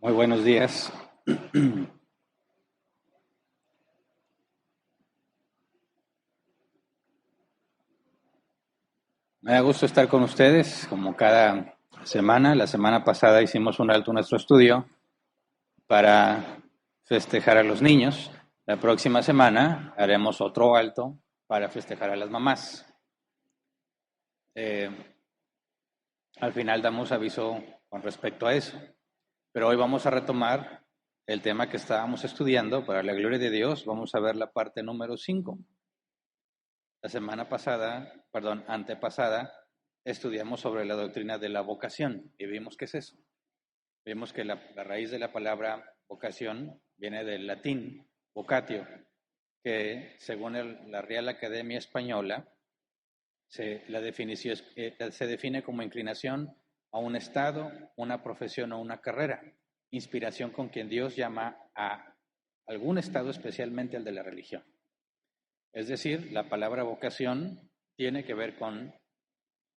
Muy buenos días. Me da gusto estar con ustedes, como cada semana. La semana pasada hicimos un alto en nuestro estudio para festejar a los niños. La próxima semana haremos otro alto para festejar a las mamás. Eh, Al final damos aviso con respecto a eso. Pero hoy vamos a retomar el tema que estábamos estudiando. Para la gloria de Dios, vamos a ver la parte número 5. La semana pasada, antepasada, estudiamos sobre la doctrina de la vocación y vimos qué es eso. Vimos que la raíz de la palabra vocación viene del latín vocatio, que según la Real Academia Española, se define como inclinación a un estado, una profesión o una carrera, inspiración con quien Dios llama a algún estado, especialmente el de la religión. Es decir, la palabra vocación tiene que ver con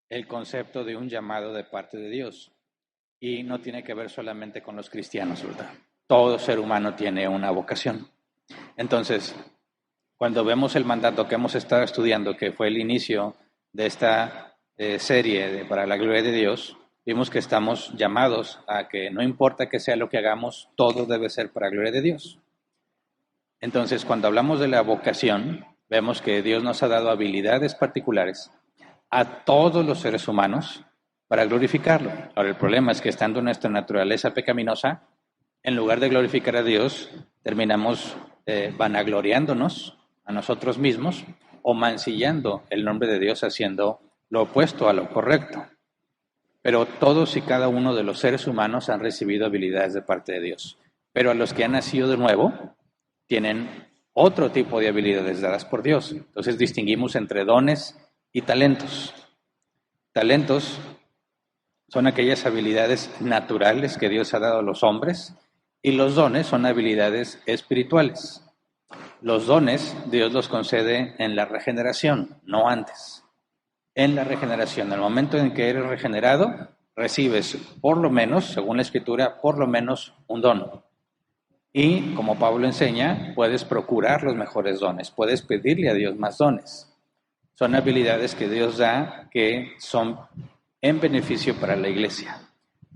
el concepto de un llamado de parte de Dios y no tiene que ver solamente con los cristianos, ¿verdad? Todo ser humano tiene una vocación. Entonces, cuando vemos el mandato que hemos estado estudiando, que fue el inicio de esta serie para la gloria de Dios, vimos que estamos llamados a que no importa que sea lo que hagamos, todo debe ser para la gloria de Dios. Entonces, cuando hablamos de la vocación, vemos que Dios nos ha dado habilidades particulares a todos los seres humanos para glorificarlo. Ahora, el problema es que estando en nuestra naturaleza pecaminosa, en lugar de glorificar a Dios, terminamos vanagloriándonos a nosotros mismos o mancillando el nombre de Dios haciendo lo opuesto a lo correcto. Pero todos y cada uno de los seres humanos han recibido habilidades de parte de Dios. Pero a los que han nacido de nuevo, tienen otro tipo de habilidades dadas por Dios. Entonces distinguimos entre dones y talentos. Talentos son aquellas habilidades naturales que Dios ha dado a los hombres y los dones son habilidades espirituales. Los dones Dios los concede en la regeneración, no antes. En la regeneración, en el momento en que eres regenerado, recibes por lo menos, según la Escritura, por lo menos un don. Y como Pablo enseña, puedes procurar los mejores dones, puedes pedirle a Dios más dones. Son habilidades que Dios da que son en beneficio para la iglesia.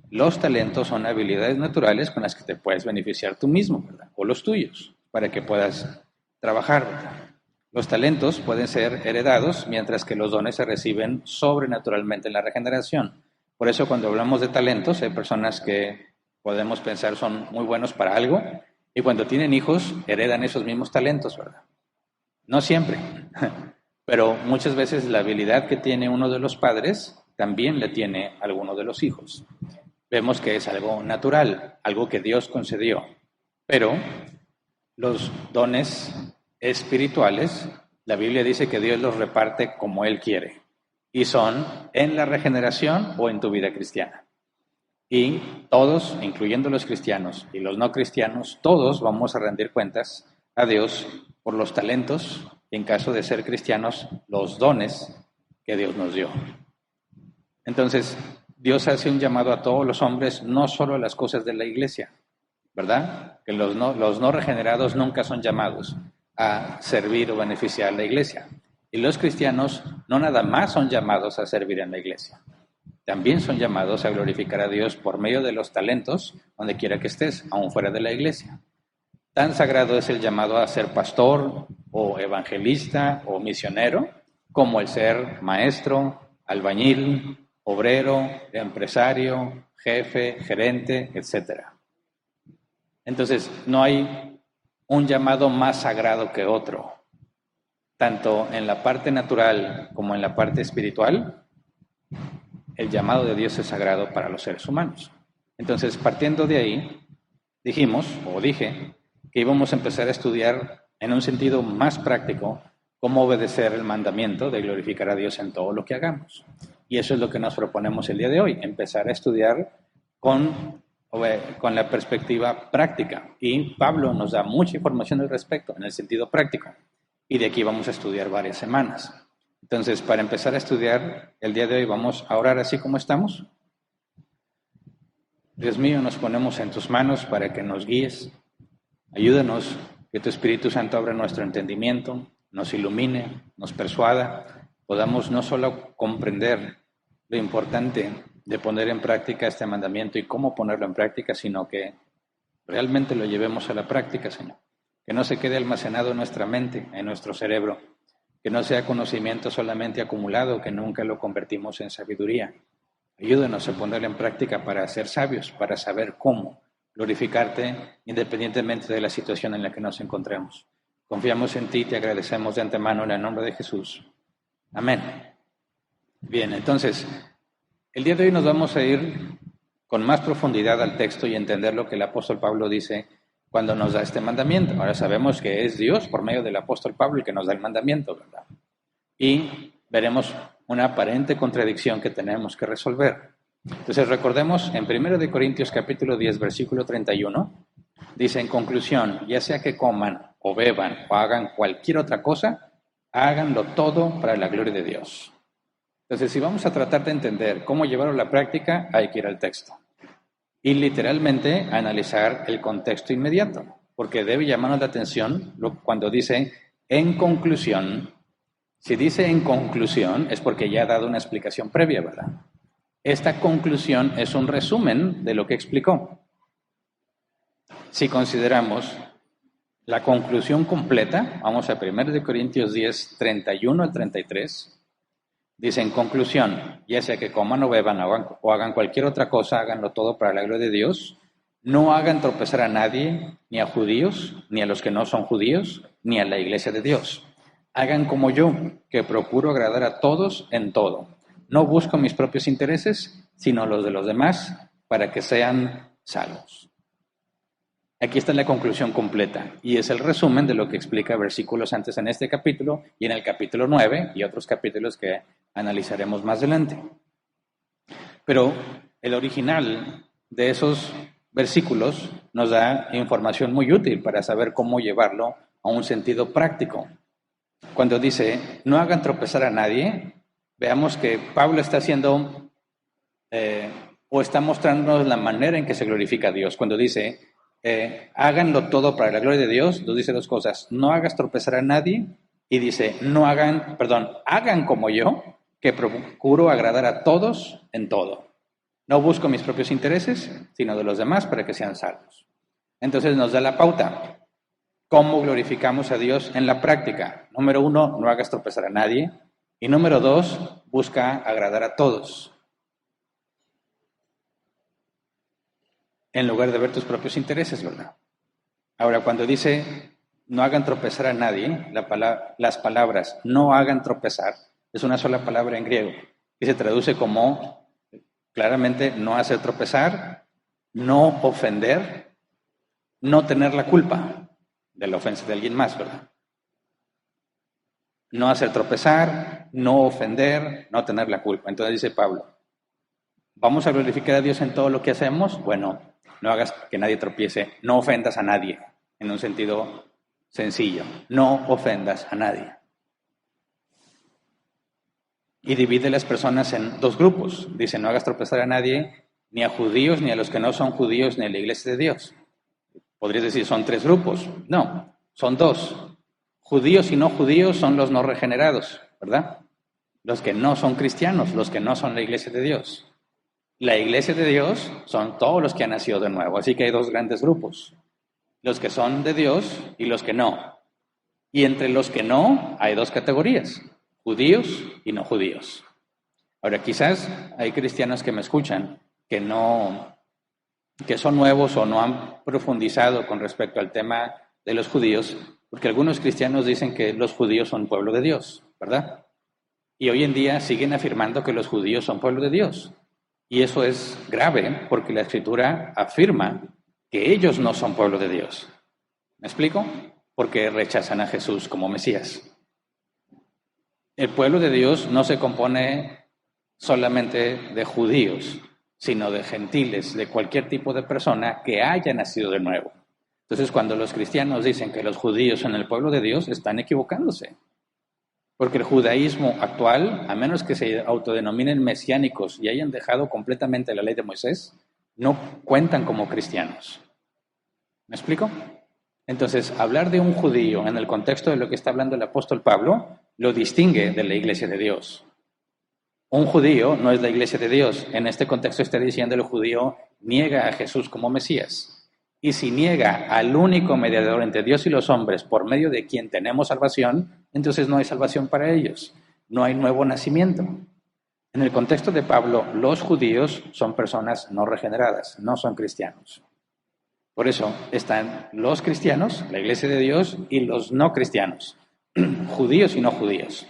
Los talentos son habilidades naturales con las que te puedes beneficiar tú mismo, ¿verdad? O los tuyos, para que puedas trabajar, ¿verdad? Los talentos pueden ser heredados, mientras que los dones se reciben sobrenaturalmente en la regeneración. Por eso cuando hablamos de talentos, hay personas que podemos pensar son muy buenos para algo, y cuando tienen hijos, heredan esos mismos talentos, ¿verdad? No siempre, pero muchas veces la habilidad que tiene uno de los padres también le tiene alguno de los hijos. Vemos que es algo natural, algo que Dios concedió, pero los dones espirituales, la Biblia dice que Dios los reparte como Él quiere, y son en la regeneración o en tu vida cristiana. Y todos, incluyendo los cristianos y los no cristianos, todos vamos a rendir cuentas a Dios por los talentos y, en caso de ser cristianos, los dones que Dios nos dio. Entonces, Dios hace un llamado a todos los hombres, no solo a las cosas de la iglesia, ¿verdad? Que los no regenerados nunca son llamados a servir o beneficiar a la iglesia. Y los cristianos no nada más son llamados a servir en la iglesia. También son llamados a glorificar a Dios por medio de los talentos, donde quiera que estés, aún fuera de la iglesia. Tan sagrado es el llamado a ser pastor o evangelista o misionero, como el ser maestro, albañil, obrero, empresario, jefe, gerente, etc. Entonces, no hay un llamado más sagrado que otro, tanto en la parte natural como en la parte espiritual. El llamado de Dios es sagrado para los seres humanos. Entonces, partiendo de ahí, dije, que íbamos a empezar a estudiar en un sentido más práctico cómo obedecer el mandamiento de glorificar a Dios en todo lo que hagamos. Y eso es lo que nos proponemos el día de hoy, empezar a estudiar con la perspectiva práctica. Y Pablo nos da mucha información al respecto, en el sentido práctico. Y de aquí vamos a estudiar varias semanas. Entonces, para empezar a estudiar el día de hoy, vamos a orar así como estamos. Dios mío, nos ponemos en tus manos para que nos guíes. Ayúdanos, que tu Espíritu Santo abra nuestro entendimiento, nos ilumine, nos persuada, podamos no solo comprender lo importante de poner en práctica este mandamiento y cómo ponerlo en práctica, sino que realmente lo llevemos a la práctica, Señor. Que no se quede almacenado en nuestra mente, en nuestro cerebro, que no sea conocimiento solamente acumulado, que nunca lo convertimos en sabiduría. Ayúdanos a ponerlo en práctica para ser sabios, para saber cómo glorificarte independientemente de la situación en la que nos encontremos. Confiamos en ti y te agradecemos de antemano en el nombre de Jesús. Amén. Bien, entonces, el día de hoy nos vamos a ir con más profundidad al texto y entender lo que el apóstol Pablo dice cuando nos da este mandamiento. Ahora sabemos que es Dios por medio del apóstol Pablo el que nos da el mandamiento, ¿verdad? Y veremos una aparente contradicción que tenemos que resolver. Entonces recordemos en 1 Corintios capítulo 10, versículo 31, dice en conclusión, ya sea que coman o beban o hagan cualquier otra cosa, háganlo todo para la gloria de Dios. Entonces, si vamos a tratar de entender cómo llevarlo a la práctica, hay que ir al texto. Y literalmente analizar el contexto inmediato, porque debe llamarnos la atención cuando dice en conclusión. Si dice en conclusión, es porque ya ha dado una explicación previa, ¿verdad? Esta conclusión es un resumen de lo que explicó. Si consideramos la conclusión completa, vamos a 1 Corintios 10, 31 al 33, dice en conclusión, ya sea que coman o beban o hagan cualquier otra cosa, háganlo todo para la gloria de Dios, no hagan tropezar a nadie, ni a judíos, ni a los que no son judíos, ni a la iglesia de Dios. Hagan como yo, que procuro agradar a todos en todo. No busco mis propios intereses, sino los de los demás, para que sean salvos. Aquí está la conclusión completa, y es el resumen de lo que explica versículos antes en este capítulo y en el capítulo 9 y otros capítulos que analizaremos más adelante. Pero el original de esos versículos nos da información muy útil para saber cómo llevarlo a un sentido práctico. Cuando dice, no hagan tropezar a nadie, veamos que Pablo está haciendo o está mostrándonos la manera en que se glorifica a Dios. Cuando dice, háganlo todo para la gloria de Dios, nos dice dos cosas, no hagas tropezar a nadie, y dice, hagan como yo, que procuro agradar a todos en todo. No busco mis propios intereses, sino de los demás para que sean salvos. Entonces nos da la pauta. ¿Cómo glorificamos a Dios en la práctica? Número 1, no hagas tropezar a nadie. Y número 2, busca agradar a todos. En lugar de ver tus propios intereses, ¿verdad? Ahora, cuando dice no hagan tropezar a nadie, las palabras no hagan tropezar, es una sola palabra en griego y se traduce como claramente no hacer tropezar, no ofender, no tener la culpa de la ofensa de alguien más, ¿verdad? No hacer tropezar, no ofender, no tener la culpa. Entonces dice Pablo, ¿vamos a glorificar a Dios en todo lo que hacemos? Bueno, no hagas que nadie tropiece, no ofendas a nadie, en un sentido sencillo, no ofendas a nadie. Y divide las personas en dos grupos. Dice, no hagas tropezar a nadie, ni a judíos, ni a los que no son judíos, ni a la iglesia de Dios. Podrías decir, son tres grupos. No, son dos. Judíos y no judíos son los no regenerados, ¿verdad? Los que no son cristianos, los que no son la iglesia de Dios. La iglesia de Dios son todos los que han nacido de nuevo, así que hay dos grandes grupos. Los que son de Dios y los que no. Y entre los que no hay dos categorías, judíos y no judíos. Ahora, quizás hay cristianos que me escuchan que son nuevos o no han profundizado con respecto al tema de los judíos, porque algunos cristianos dicen que los judíos son pueblo de Dios, ¿verdad? Y hoy en día siguen afirmando que los judíos son pueblo de Dios. Y eso es grave porque la Escritura afirma que ellos no son pueblo de Dios. ¿Me explico? Porque rechazan a Jesús como Mesías. El pueblo de Dios no se compone solamente de judíos, sino de gentiles, de cualquier tipo de persona que haya nacido de nuevo. Entonces, cuando los cristianos dicen que los judíos son el pueblo de Dios, están equivocándose. Porque el judaísmo actual, a menos que se autodenominen mesiánicos y hayan dejado completamente la ley de Moisés, no cuentan como cristianos. ¿Me explico? Entonces, hablar de un judío en el contexto de lo que está hablando el apóstol Pablo lo distingue de la iglesia de Dios. Un judío no es la iglesia de Dios. En este contexto está diciendo el judío niega a Jesús como Mesías. Y si niega al único mediador entre Dios y los hombres por medio de quien tenemos salvación, entonces no hay salvación para ellos. No hay nuevo nacimiento. En el contexto de Pablo, los judíos son personas no regeneradas, no son cristianos. Por eso están los cristianos, la iglesia de Dios, y los no cristianos, judíos y no judíos.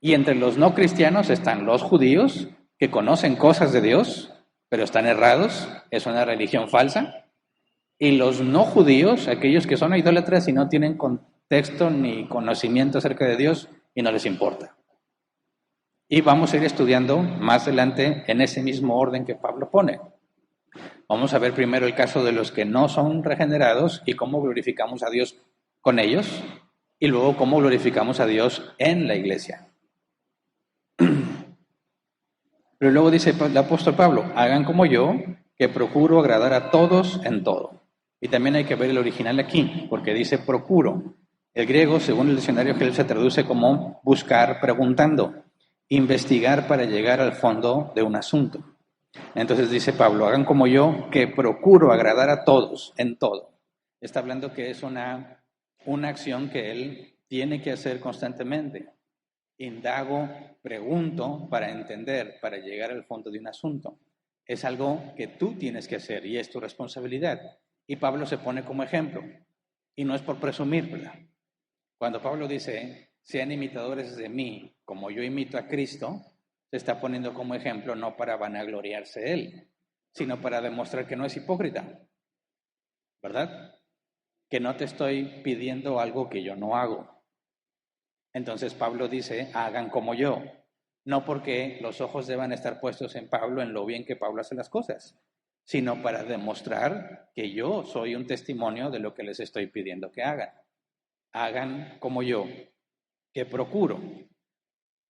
Y entre los no cristianos están los judíos que conocen cosas de Dios, pero están errados, es una religión falsa, y los no judíos, aquellos que son idólatras y no tienen contexto ni conocimiento acerca de Dios y no les importa. Y vamos a ir estudiando más adelante en ese mismo orden que Pablo pone. Vamos a ver primero el caso de los que no son regenerados y cómo glorificamos a Dios con ellos, y luego cómo glorificamos a Dios en la iglesia. Pero luego dice el apóstol Pablo, hagan como yo, que procuro agradar a todos en todo. Y también hay que ver el original aquí, porque dice procuro. El griego, según el diccionario Gelb, se traduce como buscar preguntando, investigar para llegar al fondo de un asunto. Entonces dice Pablo, hagan como yo, que procuro agradar a todos en todo. Está hablando que es una acción que él tiene que hacer constantemente. Indago, pregunto para entender, para llegar al fondo de un asunto. Es algo que tú tienes que hacer y es tu responsabilidad. Y Pablo se pone como ejemplo. Y no es por presumir, ¿verdad? Cuando Pablo dice, sean imitadores de mí como yo imito a Cristo, se está poniendo como ejemplo no para vanagloriarse él, sino para demostrar que no es hipócrita, ¿verdad? Que no te estoy pidiendo algo que yo no hago. Entonces Pablo dice, hagan como yo. No porque los ojos deban estar puestos en Pablo, en lo bien que Pablo hace las cosas, sino para demostrar que yo soy un testimonio de lo que les estoy pidiendo que hagan. Hagan como yo, que procuro,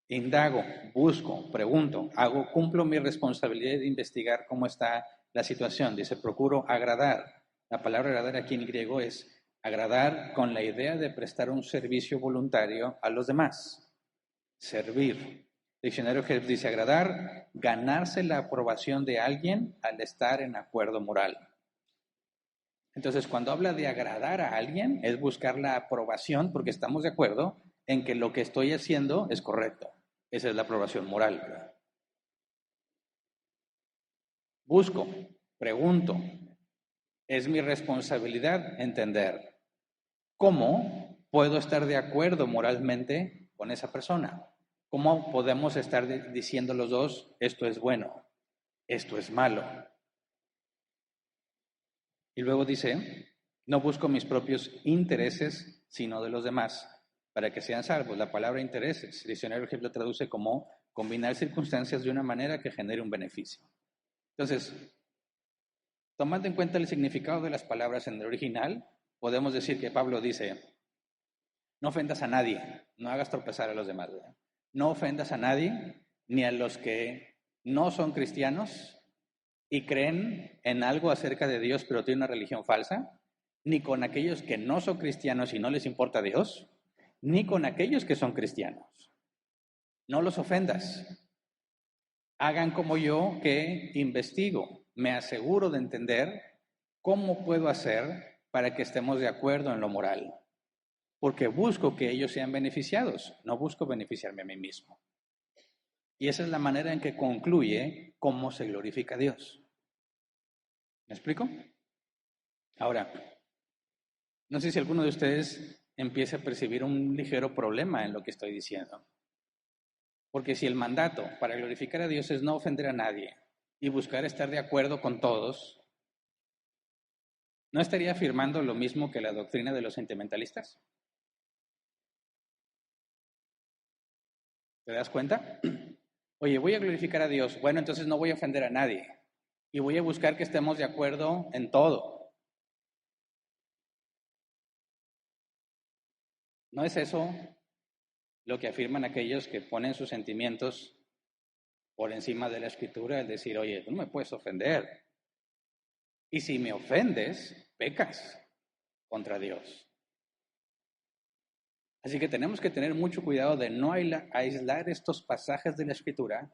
indago, busco, pregunto, cumplo mi responsabilidad de investigar cómo está la situación. Dice, procuro agradar. La palabra agradar aquí en griego es agradar con la idea de prestar un servicio voluntario a los demás. Servir. El diccionario Gelb dice agradar, ganarse la aprobación de alguien al estar en acuerdo moral. Entonces, cuando habla de agradar a alguien, es buscar la aprobación porque estamos de acuerdo en que lo que estoy haciendo es correcto. Esa es la aprobación moral, ¿verdad? Busco, pregunto. Es mi responsabilidad entender cómo puedo estar de acuerdo moralmente con esa persona. ¿Cómo podemos estar diciendo los dos, esto es bueno, esto es malo? Y luego dice, no busco mis propios intereses, sino de los demás, para que sean salvos. La palabra intereses, el diccionario lo traduce como combinar circunstancias de una manera que genere un beneficio. Entonces, tomando en cuenta el significado de las palabras en el original, podemos decir que Pablo dice, no ofendas a nadie, no hagas tropezar a los demás, ¿verdad? No ofendas a nadie, ni a los que no son cristianos y creen en algo acerca de Dios, pero tienen una religión falsa, ni con aquellos que no son cristianos y no les importa Dios, ni con aquellos que son cristianos. No los ofendas. Hagan como yo, que investigo, me aseguro de entender cómo puedo hacer para que estemos de acuerdo en lo moral. Porque busco que ellos sean beneficiados, no busco beneficiarme a mí mismo. Y esa es la manera en que concluye cómo se glorifica a Dios. ¿Me explico? Ahora, no sé si alguno de ustedes empieza a percibir un ligero problema en lo que estoy diciendo. Porque si el mandato para glorificar a Dios es no ofender a nadie y buscar estar de acuerdo con todos, ¿no estaría afirmando lo mismo que la doctrina de los sentimentalistas? ¿Te das cuenta? Oye, voy a glorificar a Dios. Bueno, entonces no voy a ofender a nadie. Y voy a buscar que estemos de acuerdo en todo. ¿No es eso lo que afirman aquellos que ponen sus sentimientos por encima de la escritura? Es decir, oye, tú no me puedes ofender. Y si me ofendes, pecas contra Dios. Así que tenemos que tener mucho cuidado de no aislar estos pasajes de la Escritura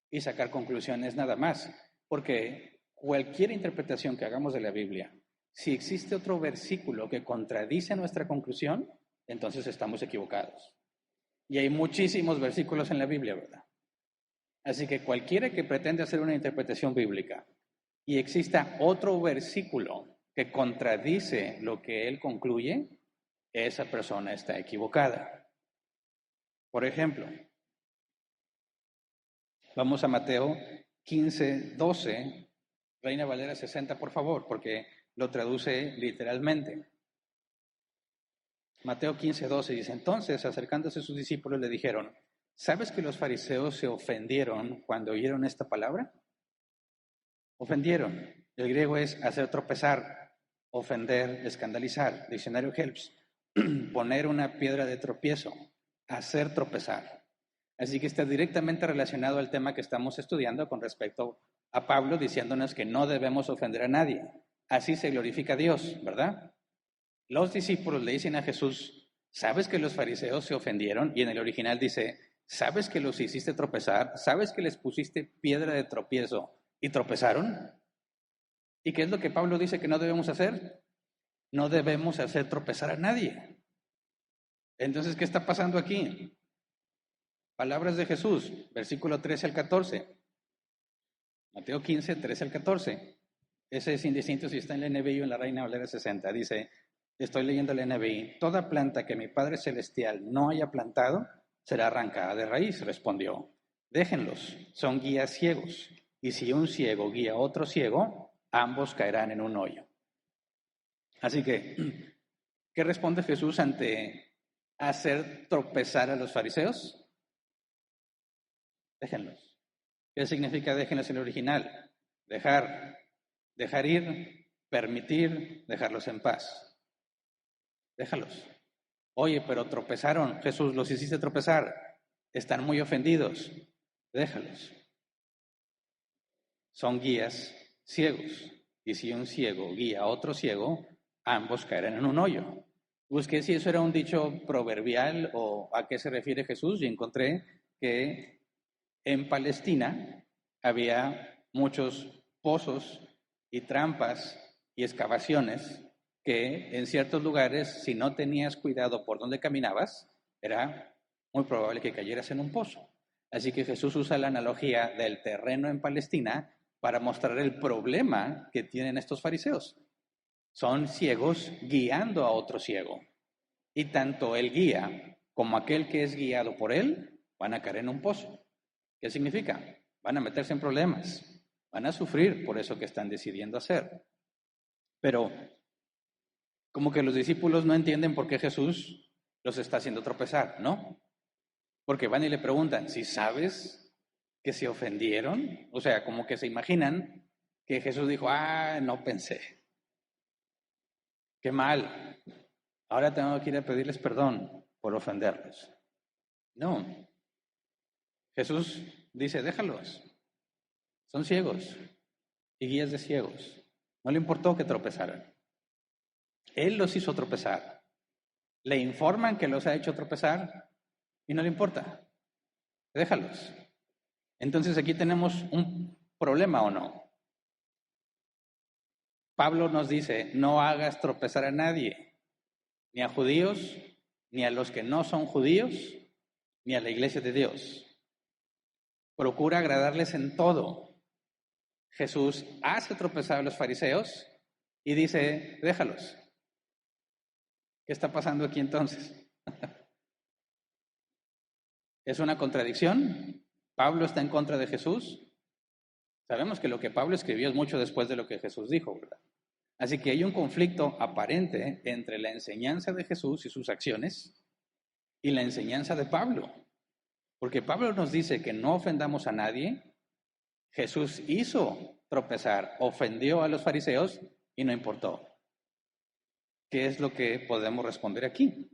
y sacar conclusiones nada más, porque cualquier interpretación que hagamos de la Biblia, si existe otro versículo que contradice nuestra conclusión, entonces estamos equivocados. Y hay muchísimos versículos en la Biblia, ¿verdad? Así que cualquiera que pretende hacer una interpretación bíblica y exista otro versículo que contradice lo que él concluye, esa persona está equivocada. Por ejemplo, vamos a Mateo 15:12, Reina Valera 60, por favor, porque lo traduce literalmente. Mateo 15:12 dice, entonces, acercándose a sus discípulos, le dijeron, ¿sabes que los fariseos se ofendieron cuando oyeron esta palabra? Ofendieron. El griego es hacer tropezar, ofender, escandalizar. Diccionario Helps. Poner una piedra de tropiezo, hacer tropezar. Así que está directamente relacionado al tema que estamos estudiando con respecto a Pablo diciéndonos que no debemos ofender a nadie. Así se glorifica a Dios, ¿verdad? Los discípulos le dicen a Jesús, ¿sabes que los fariseos se ofendieron? Y en el original dice, ¿sabes que los hiciste tropezar? ¿Sabes que les pusiste piedra de tropiezo y tropezaron? ¿Y qué es lo que Pablo dice que no debemos hacer? No debemos hacer tropezar a nadie. Entonces, ¿qué está pasando aquí? Palabras de Jesús, versículo 13 al 14. Mateo 15, 13 al 14. Ese es indistinto si está en la NBI o en la Reina Valera 60. Dice, estoy leyendo la NBI, toda planta que mi Padre Celestial no haya plantado será arrancada de raíz, respondió. Déjenlos, son guías ciegos. Y si un ciego guía a otro ciego, ambos caerán en un hoyo. Así que, ¿qué responde Jesús ante hacer tropezar a los fariseos? Déjenlos. ¿Qué significa déjenlos en el original? Dejar ir, permitir, dejarlos en paz. Déjalos. Oye, pero tropezaron, Jesús, los hiciste tropezar. Están muy ofendidos. Déjalos. Son guías ciegos. Y si un ciego guía a otro ciego, ambos caerán en un hoyo. Busqué si eso era un dicho proverbial o a qué se refiere Jesús y encontré que en Palestina había muchos pozos y trampas y excavaciones que en ciertos lugares, si no tenías cuidado por dónde caminabas, era muy probable que cayeras en un pozo. Así que Jesús usa la analogía del terreno en Palestina para mostrar el problema que tienen estos fariseos. Son ciegos guiando a otro ciego. Y tanto el guía como aquel que es guiado por él van a caer en un pozo. ¿Qué significa? Van a meterse en problemas, van a sufrir por eso que están decidiendo hacer. Pero como que los discípulos no entienden por qué Jesús los está haciendo tropezar, ¿no? Porque van y le preguntan, ¿si sabes que se ofendieron? O sea, como que se imaginan que Jesús dijo, no pensé. Qué mal. Ahora tengo que ir a pedirles perdón por ofenderlos. No. Jesús dice, déjalos. Son ciegos y guías de ciegos. No le importó que tropezaran. Él los hizo tropezar. Le informan que los ha hecho tropezar y no le importa. Déjalos. Entonces aquí tenemos un problema o no. Pablo nos dice, no hagas tropezar a nadie, ni a judíos, ni a los que no son judíos, ni a la iglesia de Dios. Procura agradarles en todo. Jesús hace tropezar a los fariseos y dice, déjalos. ¿Qué está pasando aquí entonces? ¿Es una contradicción? ¿Pablo está en contra de Jesús? Sabemos que lo que Pablo escribió es mucho después de lo que Jesús dijo, ¿verdad? Así que hay un conflicto aparente entre la enseñanza de Jesús y sus acciones y la enseñanza de Pablo. Porque Pablo nos dice que no ofendamos a nadie. Jesús hizo tropezar, ofendió a los fariseos y no importó. ¿Qué es lo que podemos responder aquí?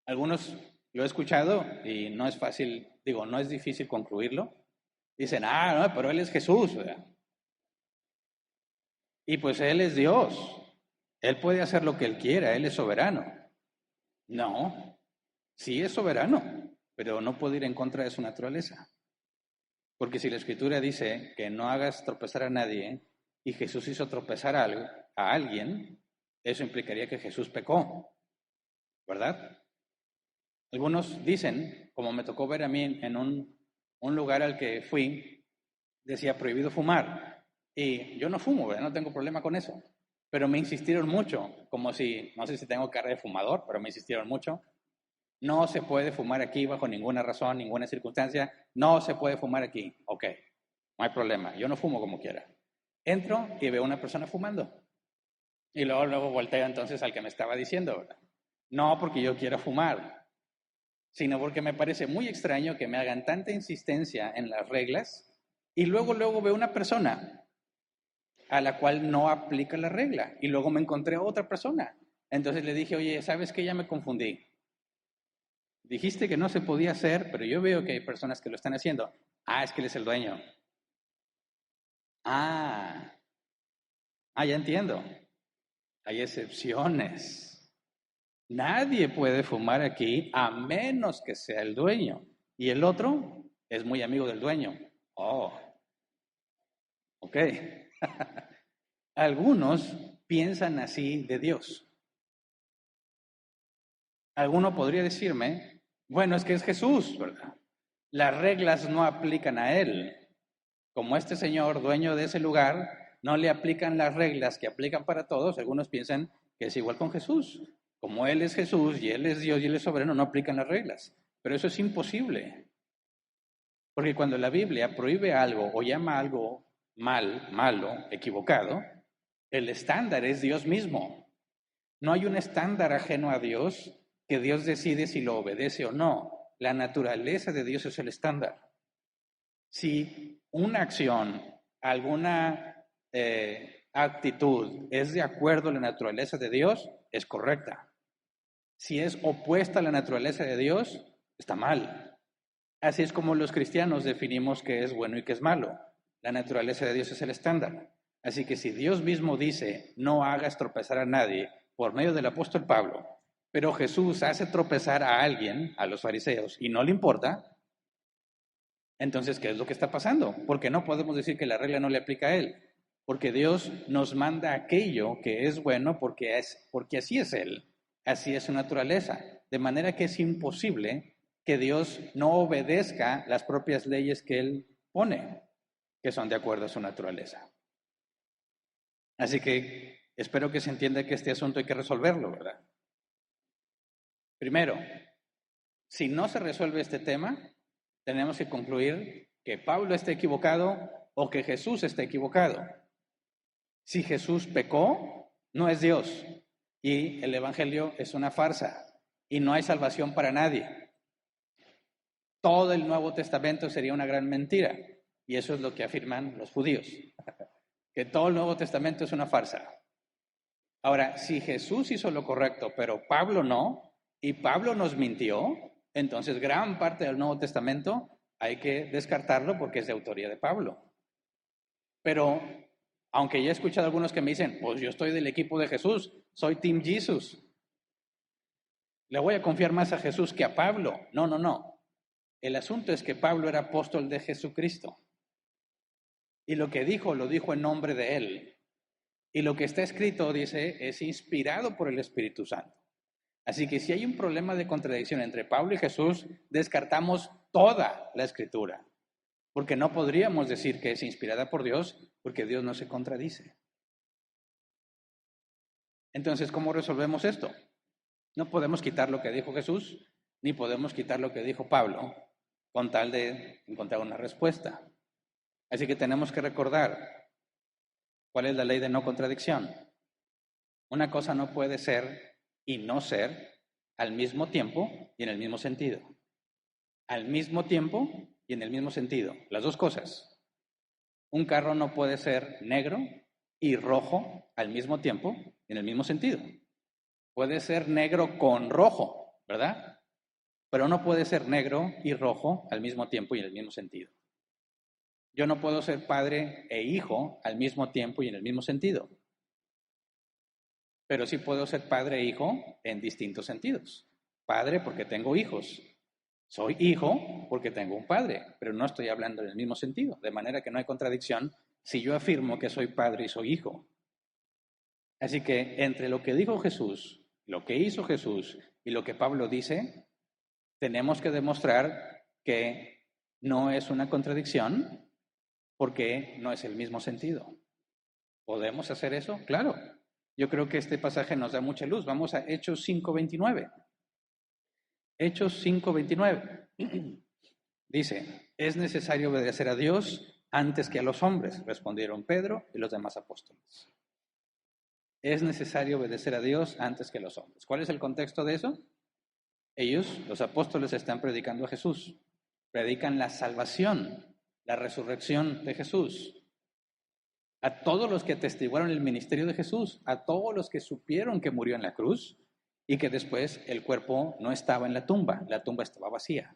Algunos lo he escuchado y no es fácil, no es difícil concluirlo. Dicen, no, pero él es Jesús, ¿verdad? Y pues Él es Dios. Él puede hacer lo que Él quiera, Él es soberano. No, sí es soberano, pero no puede ir en contra de su naturaleza. Porque si la Escritura dice que no hagas tropezar a nadie y Jesús hizo tropezar a alguien, eso implicaría que Jesús pecó, ¿verdad? Algunos dicen, como me tocó ver a mí en un lugar al que fui, decía prohibido fumar. Y yo no fumo, ¿verdad? No tengo problema con eso. Pero me insistieron mucho, como si, no sé si tengo cara de fumador, pero me insistieron mucho. No se puede fumar aquí bajo ninguna razón, ninguna circunstancia. No se puede fumar aquí. Ok, no hay problema. Yo no fumo como quiera. Entro y veo a una persona fumando. Y luego volteo entonces al que me estaba diciendo, ¿verdad? No porque yo quiera fumar, sino porque me parece muy extraño que me hagan tanta insistencia en las reglas y luego veo una persona a la cual no aplica la regla y luego me encontré a otra persona. Entonces le dije, oye, ¿sabes qué? Ya me confundí. Dijiste que no se podía hacer, pero yo veo que hay personas que lo están haciendo. Ah, es que él es el dueño. Ah, ya entiendo. Hay excepciones. Nadie puede fumar aquí a menos que sea el dueño. Y el otro es muy amigo del dueño. Oh, ok. Algunos piensan así de Dios. Alguno podría decirme, bueno, es que es Jesús, ¿verdad? Las reglas no aplican a él. Como este señor, dueño de ese lugar, no le aplican las reglas que aplican para todos, algunos piensan que es igual con Jesús. Como Él es Jesús y Él es Dios y Él es soberano, no aplican las reglas. Pero eso es imposible. Porque cuando la Biblia prohíbe algo o llama algo malo, equivocado, el estándar es Dios mismo. No hay un estándar ajeno a Dios que Dios decide si lo obedece o no. La naturaleza de Dios es el estándar. Si una acción, alguna actitud es de acuerdo a la naturaleza de Dios, es correcta. Si es opuesta a la naturaleza de Dios, está mal. Así es como los cristianos definimos qué es bueno y qué es malo. La naturaleza de Dios es el estándar. Así que si Dios mismo dice, no hagas tropezar a nadie por medio del apóstol Pablo, pero Jesús hace tropezar a alguien, a los fariseos, y no le importa, entonces, ¿qué es lo que está pasando? Porque no podemos decir que la regla no le aplica a Él. Porque Dios nos manda aquello que es bueno porque así es Él. Así es su naturaleza. De manera que es imposible que Dios no obedezca las propias leyes que Él pone, que son de acuerdo a su naturaleza. Así que espero que se entienda que este asunto hay que resolverlo, ¿verdad? Primero, si no se resuelve este tema, tenemos que concluir que Pablo está equivocado o que Jesús está equivocado. Si Jesús pecó, no es Dios y el Evangelio es una farsa y no hay salvación para nadie. Todo el Nuevo Testamento sería una gran mentira y eso es lo que afirman los judíos, que todo el Nuevo Testamento es una farsa. Ahora, si Jesús hizo lo correcto, pero Pablo no, y Pablo nos mintió, entonces gran parte del Nuevo Testamento hay que descartarlo porque es de autoría de Pablo. Pero, aunque ya he escuchado a algunos que me dicen, pues yo estoy del equipo de Jesús, soy Team Jesus. Le voy a confiar más a Jesús que a Pablo. No, no, no. El asunto es que Pablo era apóstol de Jesucristo. Y lo que dijo, lo dijo en nombre de él. Y lo que está escrito, dice, es inspirado por el Espíritu Santo. Así que si hay un problema de contradicción entre Pablo y Jesús, descartamos toda la escritura. Porque no podríamos decir que es inspirada por Dios, porque Dios no se contradice. Entonces, ¿cómo resolvemos esto? No podemos quitar lo que dijo Jesús, ni podemos quitar lo que dijo Pablo, con tal de encontrar una respuesta. Así que tenemos que recordar cuál es la ley de no contradicción. Una cosa no puede ser y no ser al mismo tiempo y en el mismo sentido. Al mismo tiempo y en el mismo sentido. Las dos cosas. Un carro no puede ser negro y rojo al mismo tiempo y en el mismo sentido. Puede ser negro con rojo, ¿verdad? Pero no puede ser negro y rojo al mismo tiempo y en el mismo sentido. Yo no puedo ser padre e hijo al mismo tiempo y en el mismo sentido, pero sí puedo ser padre e hijo en distintos sentidos. Padre porque tengo hijos. Soy hijo porque tengo un padre, pero no estoy hablando en el mismo sentido, de manera que no hay contradicción si yo afirmo que soy padre y soy hijo. Así que entre lo que dijo Jesús, lo que hizo Jesús y lo que Pablo dice, tenemos que demostrar que no es una contradicción porque no es el mismo sentido. ¿Podemos hacer eso? Claro. Yo creo que este pasaje nos da mucha luz. Vamos a Hechos 5:29. Hechos 5:29. Dice, es necesario obedecer a Dios antes que a los hombres, respondieron Pedro y los demás apóstoles. Es necesario obedecer a Dios antes que a los hombres. ¿Cuál es el contexto de eso? Ellos, los apóstoles, están predicando a Jesús. Predican la salvación, la resurrección de Jesús. A todos los que atestiguaron el ministerio de Jesús, a todos los que supieron que murió en la cruz y que después el cuerpo no estaba en la tumba estaba vacía.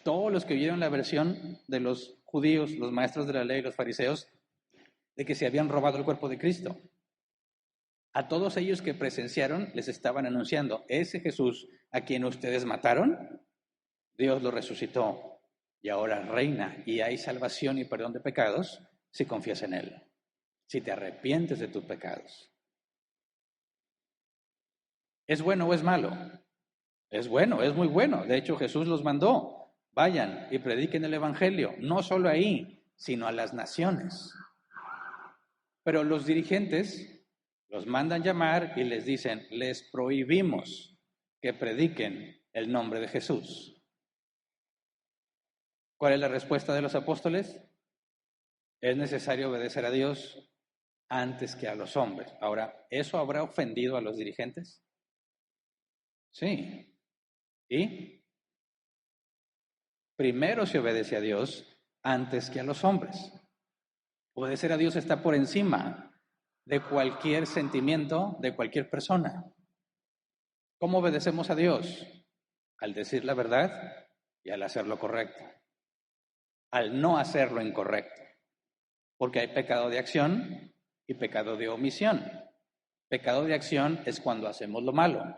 Todos los que oyeron la versión de los judíos, los maestros de la ley, los fariseos, de que se habían robado el cuerpo de Cristo. A todos ellos que presenciaron les estaban anunciando, ese Jesús a quien ustedes mataron, Dios lo resucitó y ahora reina y hay salvación y perdón de pecados si confías en Él, si te arrepientes de tus pecados. ¿Es bueno o es malo? Es bueno, es muy bueno. De hecho, Jesús los mandó, vayan y prediquen el Evangelio, no solo ahí, sino a las naciones. Pero los dirigentes los mandan llamar y les dicen, les prohibimos que prediquen el nombre de Jesús. ¿Cuál es la respuesta de los apóstoles? Es necesario obedecer a Dios antes que a los hombres. Ahora, ¿eso habrá ofendido a los dirigentes? Sí. ¿Y? Primero se obedece a Dios antes que a los hombres. Obedecer a Dios está por encima de cualquier sentimiento, de cualquier persona. ¿Cómo obedecemos a Dios? Al decir la verdad y al hacer lo correcto. Al no hacer lo incorrecto. Porque hay pecado de acción y pecado de omisión. Pecado de acción es cuando hacemos lo malo.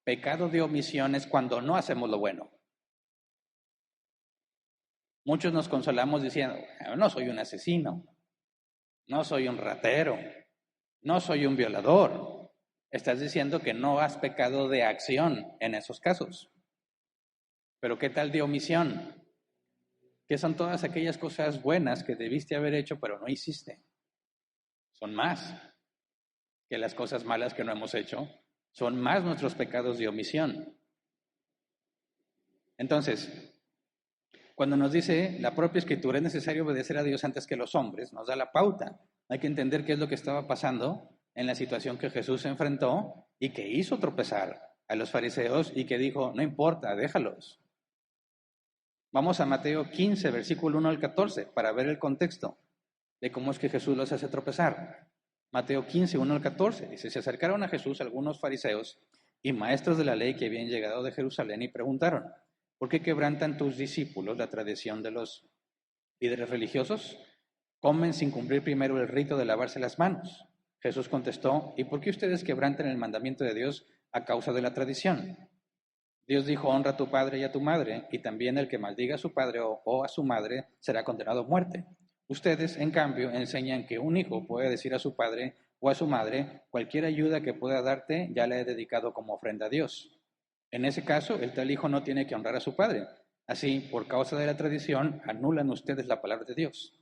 Pecado de omisión es cuando no hacemos lo bueno. Muchos nos consolamos diciendo, no soy un asesino, no soy un ratero, no soy un violador. Estás diciendo que no has pecado de acción en esos casos. Pero ¿qué tal de omisión? ¿Qué son todas aquellas cosas buenas que debiste haber hecho pero no hiciste? Son más que las cosas malas que no hemos hecho. Son más nuestros pecados de omisión. Entonces, cuando nos dice la propia Escritura es necesario obedecer a Dios antes que los hombres, nos da la pauta. Hay que entender qué es lo que estaba pasando en la situación que Jesús se enfrentó y que hizo tropezar a los fariseos y que dijo, no importa, déjalos. Vamos a Mateo 15, versículo 1 al 14, para ver el contexto de cómo es que Jesús los hace tropezar. Mateo 15, 1 al 14, dice, se acercaron a Jesús algunos fariseos y maestros de la ley que habían llegado de Jerusalén y preguntaron, ¿por qué quebrantan tus discípulos la tradición de los líderes religiosos? Comen sin cumplir primero el rito de lavarse las manos. Jesús contestó, ¿y por qué ustedes quebrantan el mandamiento de Dios a causa de la tradición? Dios dijo, honra a tu padre y a tu madre, y también el que maldiga a su padre o a su madre será condenado a muerte. Ustedes, en cambio, enseñan que un hijo puede decir a su padre o a su madre, cualquier ayuda que pueda darte ya la he dedicado como ofrenda a Dios. En ese caso, el tal hijo no tiene que honrar a su padre. Así, por causa de la tradición, anulan ustedes la palabra de Dios.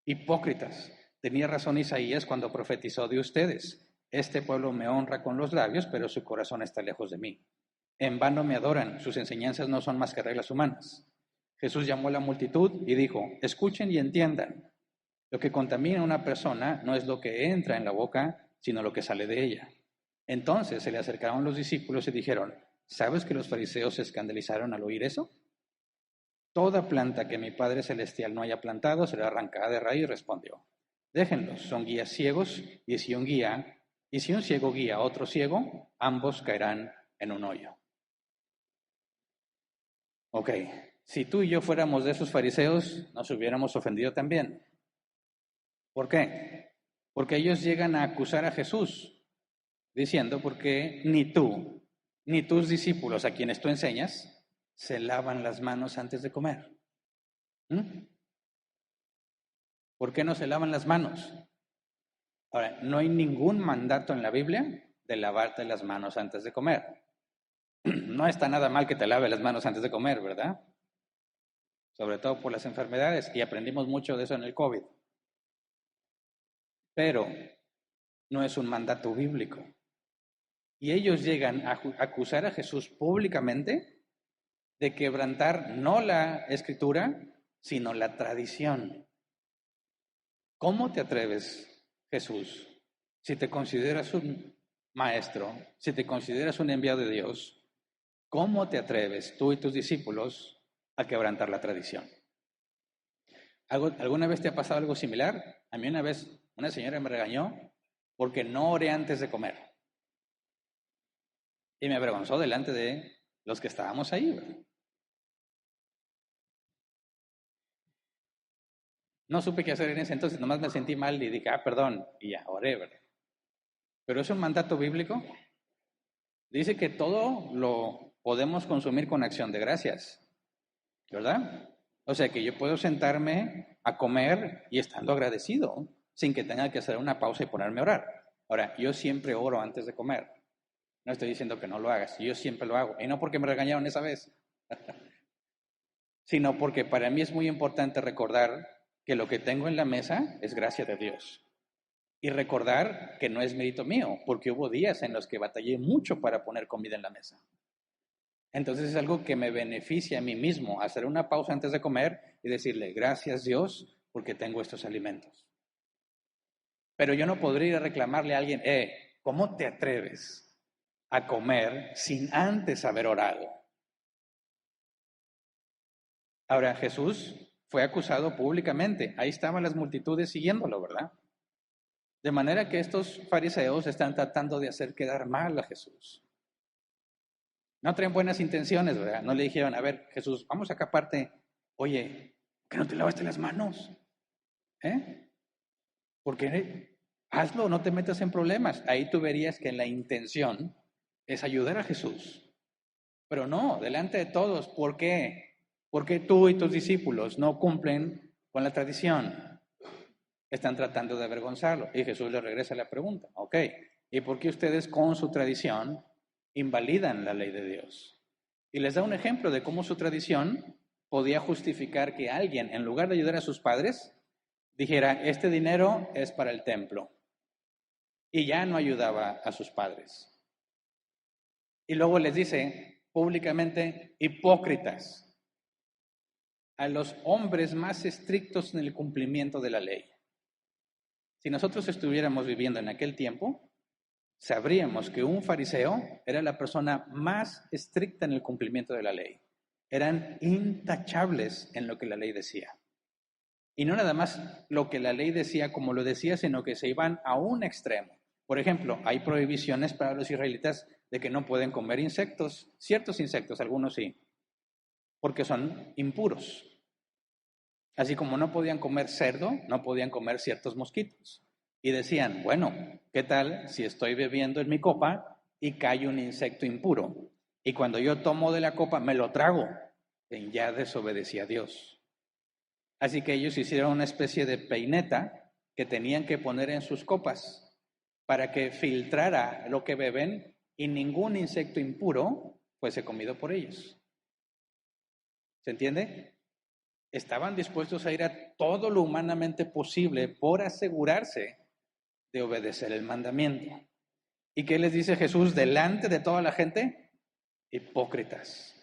Hipócritas, tenía razón Isaías cuando profetizó de ustedes. Este pueblo me honra con los labios, pero su corazón está lejos de mí. En vano me adoran, sus enseñanzas no son más que reglas humanas. Jesús llamó a la multitud y dijo, escuchen y entiendan. Lo que contamina a una persona no es lo que entra en la boca, sino lo que sale de ella. Entonces se le acercaron los discípulos y dijeron, ¿sabes que los fariseos se escandalizaron al oír eso? Toda planta que mi Padre Celestial no haya plantado será arrancada de raíz, respondió. Déjenlos, son guías ciegos, y si un ciego guía a otro ciego, ambos caerán en un hoyo. Ok, Si tú y yo fuéramos de esos fariseos, nos hubiéramos ofendido también. ¿Por qué? Porque ellos llegan a acusar a Jesús, diciendo, porque ni tú, ni tus discípulos a quienes tú enseñas, se lavan las manos antes de comer. ¿Por qué no se lavan las manos? Ahora, no hay ningún mandato en la Biblia de lavarte las manos antes de comer. No está nada mal que te laves las manos antes de comer, ¿verdad? Sobre todo por las enfermedades, y aprendimos mucho de eso en el COVID. Pero no es un mandato bíblico. Y ellos llegan a acusar a Jesús públicamente de quebrantar no la escritura, sino la tradición. ¿Cómo te atreves, Jesús, si te consideras un maestro, si te consideras un enviado de Dios, cómo te atreves tú y tus discípulos a quebrantar la tradición? ¿Alguna vez te ha pasado algo similar? A mí una vez una señora me regañó porque no oré antes de comer. Y me avergonzó delante de los que estábamos ahí, ¿verdad? No supe qué hacer en ese entonces, nomás me sentí mal y dije, perdón, y ya, oré, ¿verdad? Pero es un mandato bíblico. Dice que todo lo podemos consumir con acción de gracias, ¿verdad? O sea que yo puedo sentarme a comer y estando agradecido, sin que tenga que hacer una pausa y ponerme a orar. Ahora, yo siempre oro antes de comer. No estoy diciendo que no lo hagas, yo siempre lo hago. Y no porque me regañaron esa vez, sino porque para mí es muy importante recordar que lo que tengo en la mesa es gracia de Dios. Y recordar que no es mérito mío, porque hubo días en los que batallé mucho para poner comida en la mesa. Entonces es algo que me beneficia a mí mismo, hacer una pausa antes de comer y decirle, gracias Dios, porque tengo estos alimentos. Pero yo no podría ir a reclamarle a alguien, ¿cómo te atreves a comer sin antes haber orado? Ahora, Jesús fue acusado públicamente. Ahí estaban las multitudes siguiéndolo, ¿verdad? De manera que estos fariseos están tratando de hacer quedar mal a Jesús. No traen buenas intenciones, ¿verdad? No le dijeron, a ver, Jesús, vamos acá aparte. Oye, ¿por qué no te lavaste las manos? Porque hazlo, no te metas en problemas. Ahí tú verías que la intención es ayudar a Jesús. Pero no, delante de todos. ¿Por qué? Porque tú y tus discípulos no cumplen con la tradición. Están tratando de avergonzarlo. Y Jesús le regresa la pregunta. Ok, ¿y por qué ustedes con su tradición invalidan la ley de Dios? Y les da un ejemplo de cómo su tradición podía justificar que alguien, en lugar de ayudar a sus padres, dijera, este dinero es para el templo. Y ya no ayudaba a sus padres. Y luego les dice públicamente, hipócritas, a los hombres más estrictos en el cumplimiento de la ley. Si nosotros estuviéramos viviendo en aquel tiempo, sabríamos que un fariseo era la persona más estricta en el cumplimiento de la ley. Eran intachables en lo que la ley decía. Y no nada más lo que la ley decía como lo decía, sino que se iban a un extremo. Por ejemplo, hay prohibiciones para los israelitas de que no pueden comer insectos, ciertos insectos, algunos sí, porque son impuros. Así como no podían comer cerdo, no podían comer ciertos mosquitos. Y decían, bueno, ¿qué tal si estoy bebiendo en mi copa y cae un insecto impuro? Y cuando yo tomo de la copa, me lo trago. Y ya desobedecí a Dios. Así que ellos hicieron una especie de peineta que tenían que poner en sus copas para que filtrara lo que beben y ningún insecto impuro fuese comido por ellos. ¿Se entiende? Estaban dispuestos a ir a todo lo humanamente posible por asegurarse de obedecer el mandamiento. ¿Y qué les dice Jesús delante de toda la gente? Hipócritas.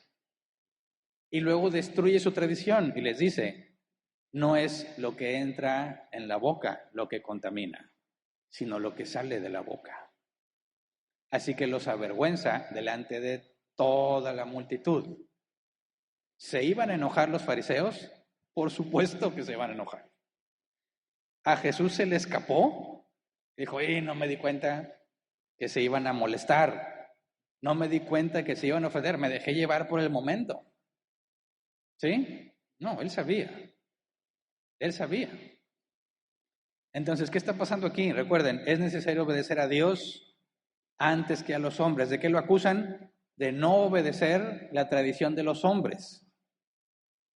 Y luego destruye su tradición y les dice, no es lo que entra en la boca lo que contamina, sino lo que sale de la boca. Así que los avergüenza delante de toda la multitud. ¿Se iban a enojar los fariseos? Por supuesto que se iban a enojar. A Jesús se le escapó. Dijo, no me di cuenta que se iban a molestar. No me di cuenta que se iban a ofender. Me dejé llevar por el momento. ¿Sí? No, él sabía. Él sabía. Entonces, ¿qué está pasando aquí? Recuerden, es necesario obedecer a Dios antes que a los hombres. ¿De qué lo acusan? De no obedecer la tradición de los hombres.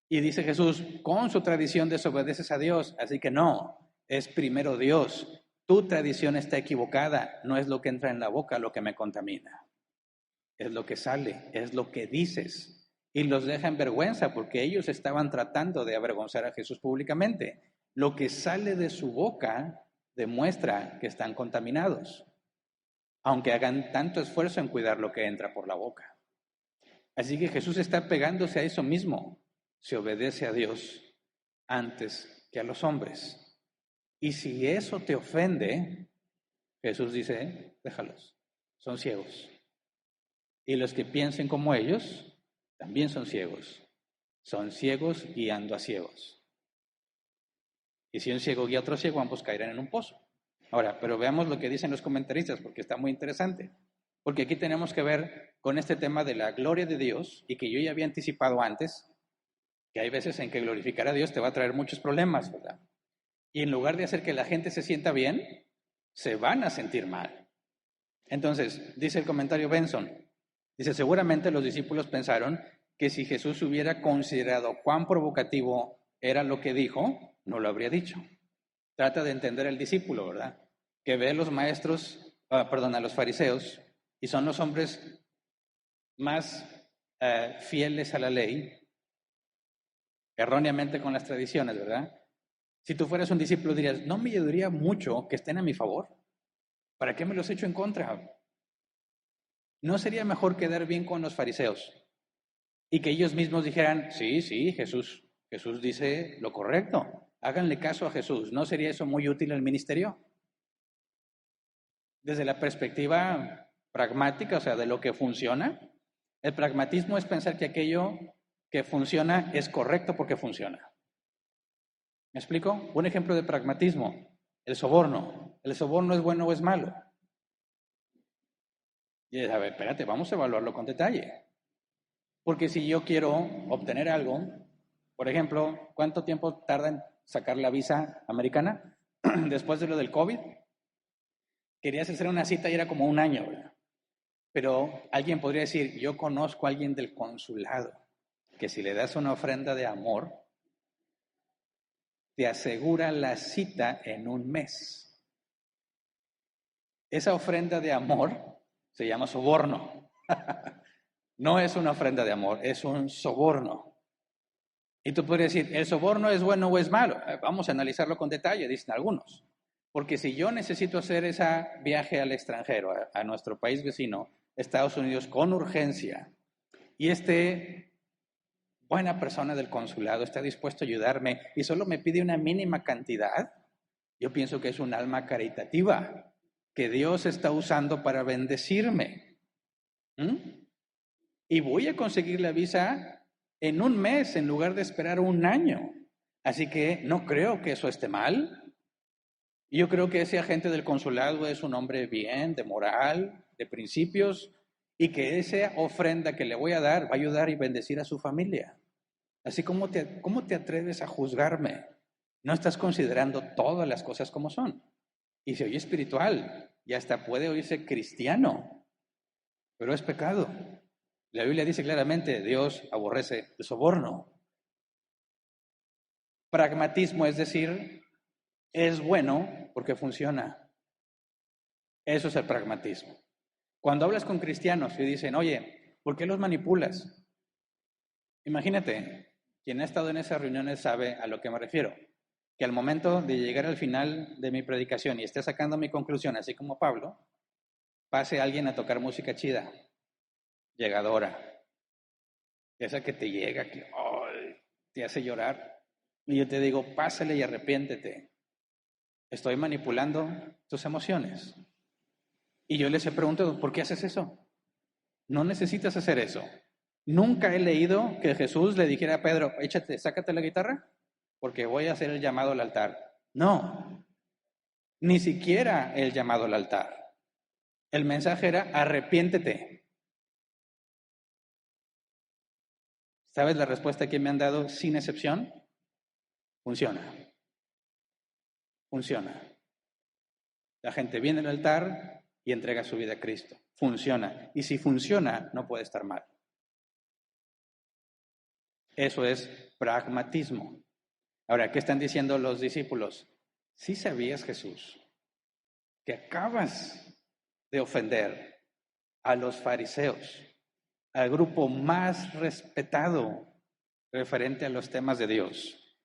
Y dice Jesús, con su tradición desobedeces a Dios. Así que no, es primero Dios. Tu tradición está equivocada. No es lo que entra en la boca lo que me contamina. Es lo que sale, es lo que dices. Y los deja en vergüenza porque ellos estaban tratando de avergonzar a Jesús públicamente. Lo que sale de su boca demuestra que están contaminados, aunque hagan tanto esfuerzo en cuidar lo que entra por la boca. Así que Jesús está pegándose a eso mismo. Se obedece a Dios antes que a los hombres. Y si eso te ofende, Jesús dice, déjalos, son ciegos. Y los que piensen como ellos también son ciegos. Son ciegos guiando a ciegos. Y si un ciego guía a otro ciego, ambos caerán en un pozo. Ahora, pero veamos lo que dicen los comentaristas, porque está muy interesante. Porque aquí tenemos que ver con este tema de la gloria de Dios, y que yo ya había anticipado antes, que hay veces en que glorificar a Dios te va a traer muchos problemas, ¿verdad? Y en lugar de hacer que la gente se sienta bien, se van a sentir mal. Entonces, dice el comentario Benson, dice, seguramente los discípulos pensaron que si Jesús hubiera considerado cuán provocativo era lo que dijo, no lo habría dicho. Trata de entender el discípulo, ¿verdad? Que ve a los maestros, a los fariseos, y son los hombres más fieles a la ley, erróneamente con las tradiciones, ¿verdad? Si tú fueras un discípulo dirías, no me ayudaría mucho que estén a mi favor. ¿Para qué me los echo en contra? ¿No sería mejor quedar bien con los fariseos y que ellos mismos dijeran, sí, Jesús dice lo correcto, háganle caso a Jesús? ¿No sería eso muy útil al ministerio? Desde la perspectiva pragmática, o sea, de lo que funciona, el pragmatismo es pensar que aquello que funciona es correcto porque funciona. ¿Me explico? Un ejemplo de pragmatismo, el soborno. ¿El soborno es bueno o es malo? Y a ver, espérate, vamos a evaluarlo con detalle. Porque si yo quiero obtener algo, por ejemplo, ¿cuánto tiempo tarda en sacar la visa americana? Después de lo del COVID, querías hacer una cita y era como un año, ¿verdad? Pero alguien podría decir, yo conozco a alguien del consulado, que si le das una ofrenda de amor, te asegura la cita en un mes. Esa ofrenda de amor se llama soborno. No es una ofrenda de amor, es un soborno. Y tú podrías decir, ¿el soborno es bueno o es malo? Vamos a analizarlo con detalle, dicen algunos. Porque si yo necesito hacer ese viaje al extranjero, a nuestro país vecino, Estados Unidos, con urgencia, y buena persona del consulado está dispuesto a ayudarme y solo me pide una mínima cantidad, yo pienso que es un alma caritativa que Dios está usando para bendecirme. Y voy a conseguir la visa en un mes en lugar de esperar un año. Así que no creo que eso esté mal. Yo creo que ese agente del consulado es un hombre bien, de moral, de principios, y que esa ofrenda que le voy a dar va a ayudar y bendecir a su familia. Así como ¿cómo te atreves a juzgarme? No estás considerando todas las cosas como son. Y se oye espiritual, y hasta puede oírse cristiano, pero es pecado. La Biblia dice claramente, Dios aborrece el soborno. Pragmatismo, es decir, es bueno porque funciona. Eso es el pragmatismo. Cuando hablas con cristianos y dicen, oye, ¿por qué los manipulas? Imagínate, quien ha estado en esas reuniones sabe a lo que me refiero. Que al momento de llegar al final de mi predicación y esté sacando mi conclusión, así como Pablo, pase alguien a tocar música chida, llegadora, esa que te llega, que te hace llorar. Y yo te digo, pásale y arrepiéntete. Estoy manipulando tus emociones. Y yo les he preguntado, ¿por qué haces eso? No necesitas hacer eso. Nunca he leído que Jesús le dijera a Pedro, échate, sácate la guitarra, porque voy a hacer el llamado al altar. No, ni siquiera el llamado al altar. El mensaje era, arrepiéntete. ¿Sabes la respuesta que me han dado sin excepción? Funciona. Funciona. La gente viene al altar y entrega su vida a Cristo. Funciona. Y si funciona, no puede estar mal. Eso es pragmatismo. Ahora, ¿qué están diciendo los discípulos? ¿Sí sabías, Jesús, que acabas de ofender a los fariseos, al grupo más respetado referente a los temas de Dios,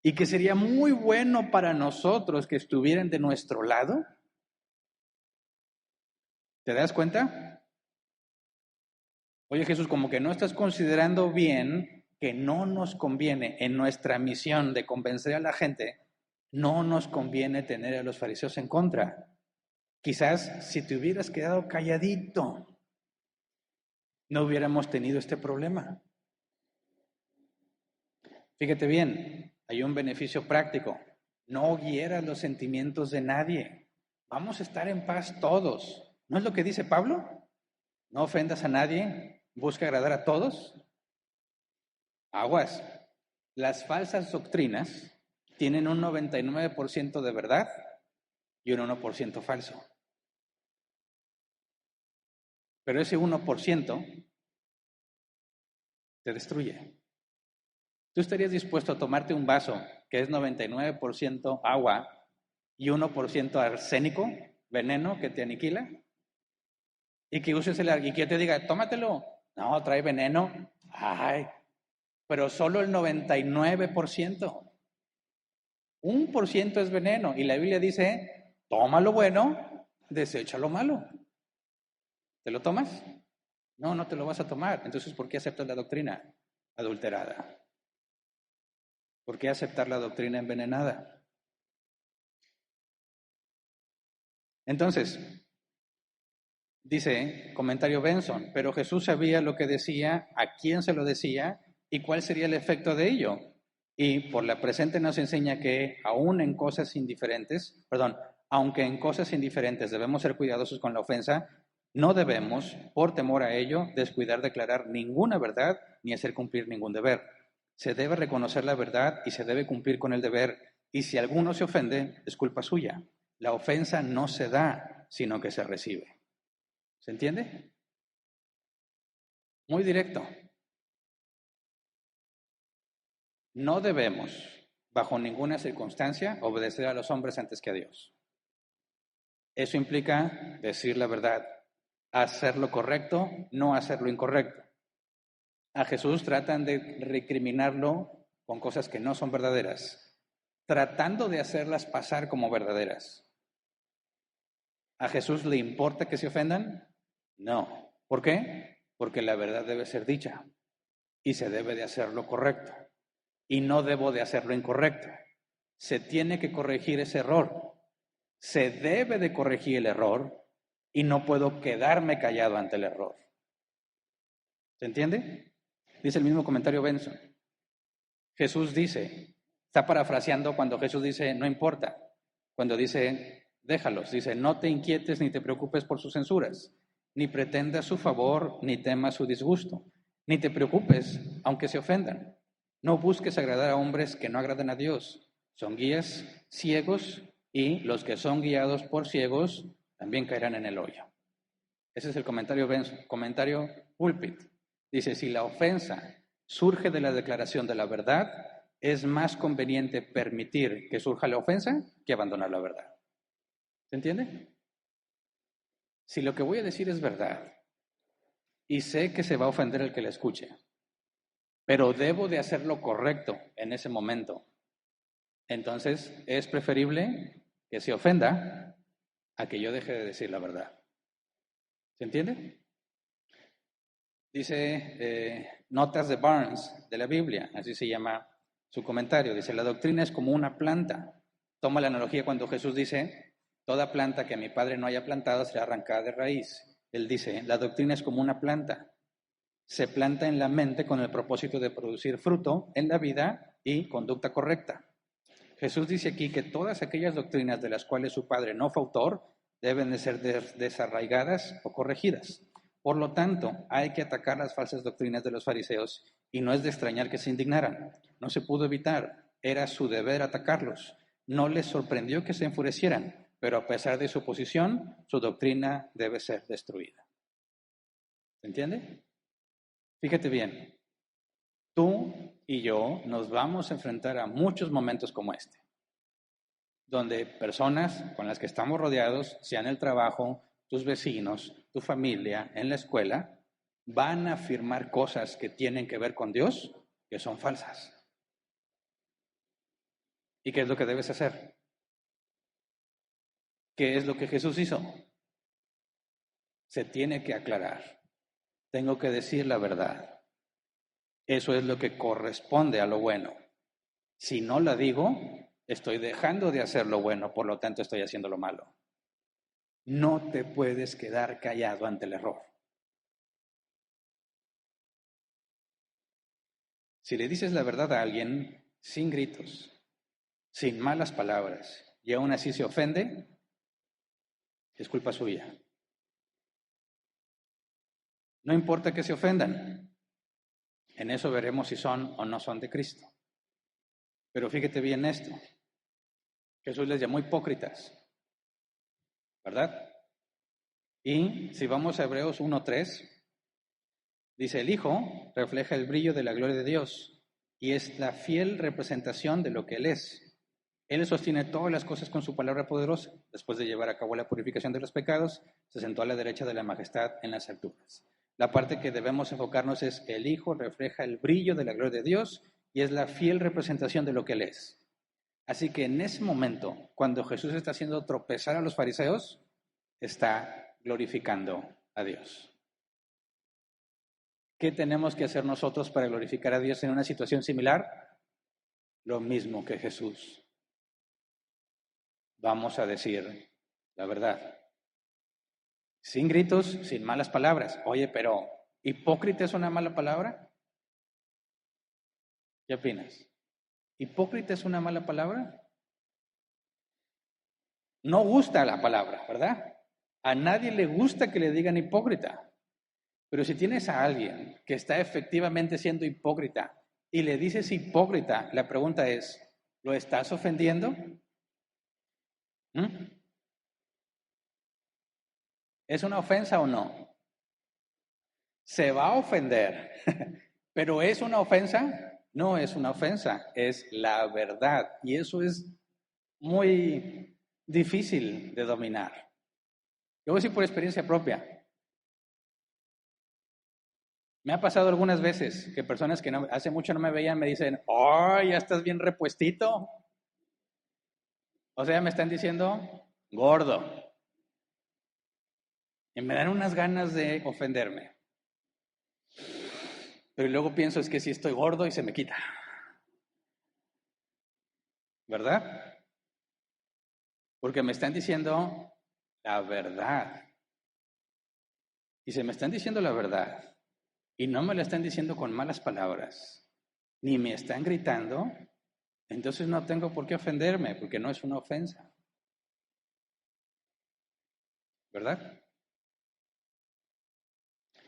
y que sería muy bueno para nosotros que estuvieran de nuestro lado? ¿Te das cuenta? Oye, Jesús, como que no estás considerando bien que no nos conviene en nuestra misión de convencer a la gente, no nos conviene tener a los fariseos en contra. Quizás si te hubieras quedado calladito, no hubiéramos tenido este problema. Fíjate bien, hay un beneficio práctico. No hieras los sentimientos de nadie. Vamos a estar en paz todos. ¿No es lo que dice Pablo? No ofendas a nadie, busca agradar a todos. Aguas. Las falsas doctrinas tienen un 99% de verdad y un 1% falso. Pero ese 1% te destruye. ¿Tú estarías dispuesto a tomarte un vaso que es 99% agua y 1% arsénico, veneno que te aniquila? Y que uses y que yo te diga, tómatelo. No, trae veneno. Ay, pero solo el 99%. 1% es veneno. Y la Biblia dice, toma lo bueno, desecha lo malo. ¿Te lo tomas? No, no te lo vas a tomar. Entonces, ¿por qué aceptas la doctrina adulterada? ¿Por qué aceptar la doctrina envenenada? Entonces, dice, comentario Benson, pero Jesús sabía lo que decía, a quién se lo decía y cuál sería el efecto de ello. Y por la presente nos enseña que aún en cosas indiferentes, aunque en cosas indiferentes debemos ser cuidadosos con la ofensa, no debemos, por temor a ello, descuidar declarar ninguna verdad ni hacer cumplir ningún deber. Se debe reconocer la verdad y se debe cumplir con el deber. Y si alguno se ofende, es culpa suya. La ofensa no se da, sino que se recibe. ¿Se entiende? Muy directo. No debemos, bajo ninguna circunstancia, obedecer a los hombres antes que a Dios. Eso implica decir la verdad, hacer lo correcto, no hacer lo incorrecto. A Jesús tratan de recriminarlo con cosas que no son verdaderas, tratando de hacerlas pasar como verdaderas. ¿A Jesús le importa que se ofendan? No. ¿Por qué? Porque la verdad debe ser dicha y se debe de hacer lo correcto. Y no debo de hacer lo incorrecto. Se tiene que corregir ese error. Se debe de corregir el error y no puedo quedarme callado ante el error. ¿Se entiende? Dice el mismo comentario Benson. Jesús dice, está parafraseando cuando Jesús dice, no importa. Cuando dice, déjalos, dice, no te inquietes ni te preocupes por sus censuras, ni pretendas su favor, ni temas su disgusto, ni te preocupes, aunque se ofendan. No busques agradar a hombres que no agradan a Dios. Son guías ciegos y los que son guiados por ciegos también caerán en el hoyo. Ese es el comentario Benson. Comentario Pulpit. Dice, si la ofensa surge de la declaración de la verdad, es más conveniente permitir que surja la ofensa que abandonar la verdad. ¿Se entiende? Si lo que voy a decir es verdad y sé que se va a ofender el que la escuche, pero debo de hacer lo correcto en ese momento, entonces es preferible que se ofenda a que yo deje de decir la verdad. ¿Se entiende? Dice Notas de Barnes de la Biblia, así se llama su comentario. Dice, la doctrina es como una planta. Toma la analogía cuando Jesús dice, toda planta que mi Padre no haya plantado será arrancada de raíz. Él dice, la doctrina es como una planta. Se planta en la mente con el propósito de producir fruto en la vida y conducta correcta. Jesús dice aquí que todas aquellas doctrinas de las cuales su Padre no fue autor deben de ser desarraigadas o corregidas. Por lo tanto, hay que atacar las falsas doctrinas de los fariseos y no es de extrañar que se indignaran. No se pudo evitar, era su deber atacarlos. No les sorprendió que se enfurecieran, pero a pesar de su oposición, su doctrina debe ser destruida. ¿Se entiende? Fíjate bien, tú y yo nos vamos a enfrentar a muchos momentos como este, donde personas con las que estamos rodeados, sea en el trabajo, tus vecinos, tu familia, en la escuela, van a afirmar cosas que tienen que ver con Dios que son falsas. ¿Y qué es lo que debes hacer? ¿Qué es lo que Jesús hizo? Se tiene que aclarar. Tengo que decir la verdad. Eso es lo que corresponde a lo bueno. Si no la digo, estoy dejando de hacer lo bueno, por lo tanto estoy haciendo lo malo. No te puedes quedar callado ante el error. Si le dices la verdad a alguien sin gritos, sin malas palabras, y aún así se ofende, es culpa suya. No importa que se ofendan. En eso veremos si son o no son de Cristo. Pero fíjate bien esto. Jesús les llamó hipócritas, ¿verdad? Y si vamos a Hebreos 1:3, dice, el Hijo refleja el brillo de la gloria de Dios y es la fiel representación de lo que Él es. Él sostiene todas las cosas con su palabra poderosa. Después de llevar a cabo la purificación de los pecados, se sentó a la derecha de la majestad en las alturas. La parte que debemos enfocarnos es el Hijo refleja el brillo de la gloria de Dios y es la fiel representación de lo que Él es. Así que en ese momento, cuando Jesús está haciendo tropezar a los fariseos, está glorificando a Dios. ¿Qué tenemos que hacer nosotros para glorificar a Dios en una situación similar? Lo mismo que Jesús. Vamos a decir la verdad. Sin gritos, sin malas palabras. Oye, pero ¿hipócrita es una mala palabra? ¿Qué opinas? ¿Hipócrita es una mala palabra? No gusta la palabra, ¿verdad? A nadie le gusta que le digan hipócrita. Pero si tienes a alguien que está efectivamente siendo hipócrita y le dices hipócrita, la pregunta es, ¿lo estás ofendiendo? ¿Mm? ¿Es una ofensa o no? Se va a ofender, pero ¿es una ofensa? No es una ofensa, es la verdad. Y eso es muy difícil de dominar. Yo voy a decir por experiencia propia. Me ha pasado algunas veces que personas que hace mucho no me veían me dicen, ¡oh, ya estás bien repuestito! O sea, me están diciendo gordo. Y me dan unas ganas de ofenderme. Pero luego pienso, es que si estoy gordo y se me quita. ¿Verdad? Porque me están diciendo la verdad. Y se me están diciendo la verdad. Y no me la están diciendo con malas palabras. Ni me están gritando. Entonces no tengo por qué ofenderme, porque no es una ofensa. ¿Verdad?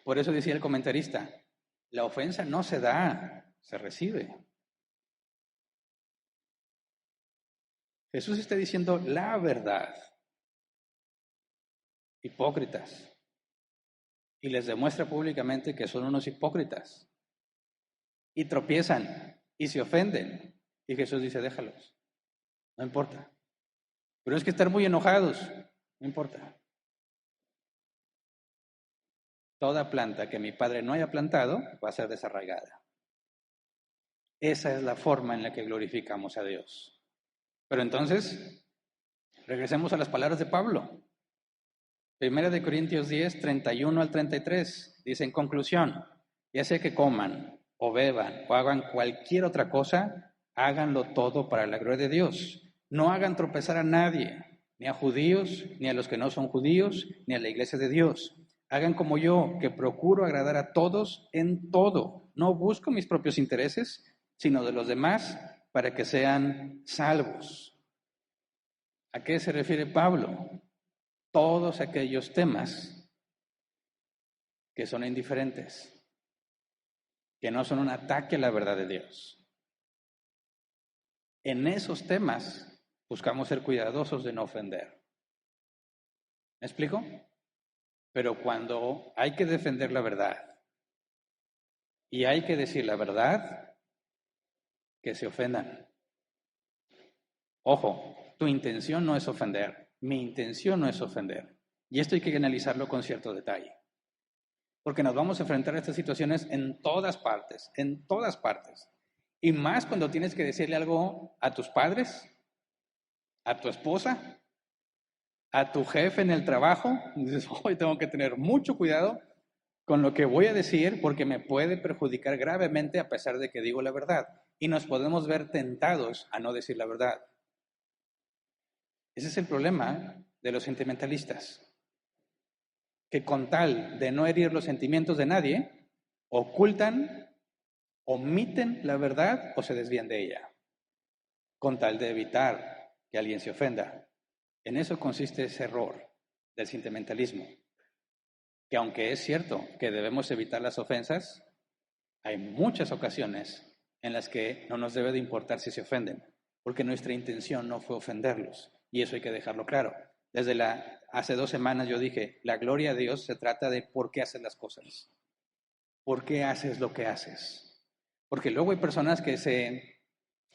Por eso decía el comentarista, la ofensa no se da, se recibe. Jesús está diciendo la verdad. Hipócritas. Y les demuestra públicamente que son unos hipócritas. Y tropiezan y se ofenden. Y Jesús dice, déjalos. No importa. Pero es que estar muy enojados. No importa. Toda planta que mi Padre no haya plantado va a ser desarraigada. Esa es la forma en la que glorificamos a Dios. Pero entonces, regresemos a las palabras de Pablo. Primera de Corintios 10, 31 al 33. Dice, en conclusión, ya sea que coman o beban o hagan cualquier otra cosa, háganlo todo para la gloria de Dios. No hagan tropezar a nadie, ni a judíos, ni a los que no son judíos, ni a la iglesia de Dios. Hagan como yo, que procuro agradar a todos en todo. No busco mis propios intereses, sino de los demás, para que sean salvos. ¿A qué se refiere Pablo? Todos aquellos temas que son indiferentes, que no son un ataque a la verdad de Dios. En esos temas buscamos ser cuidadosos de no ofender. ¿Me explico? Pero cuando hay que defender la verdad y hay que decir la verdad, que se ofendan. Ojo, tu intención no es ofender, mi intención no es ofender. Y esto hay que analizarlo con cierto detalle. Porque nos vamos a enfrentar a estas situaciones en todas partes, en todas partes. Y más cuando tienes que decirle algo a tus padres, a tu esposa, a tu jefe en el trabajo. Dices, hoy tengo que tener mucho cuidado con lo que voy a decir porque me puede perjudicar gravemente a pesar de que digo la verdad. Y nos podemos ver tentados a no decir la verdad. Ese es el problema de los sentimentalistas, que con tal de no herir los sentimientos de nadie, ocultan, omiten la verdad o se desvían de ella, con tal de evitar que alguien se ofenda. En eso consiste ese error del sentimentalismo, que aunque es cierto que debemos evitar las ofensas, hay muchas ocasiones en las que no nos debe de importar si se ofenden, porque nuestra intención no fue ofenderlos, y eso hay que dejarlo claro. Hace 2 semanas yo dije, la gloria a Dios se trata de por qué haces las cosas, por qué haces lo que haces. Porque luego hay personas que se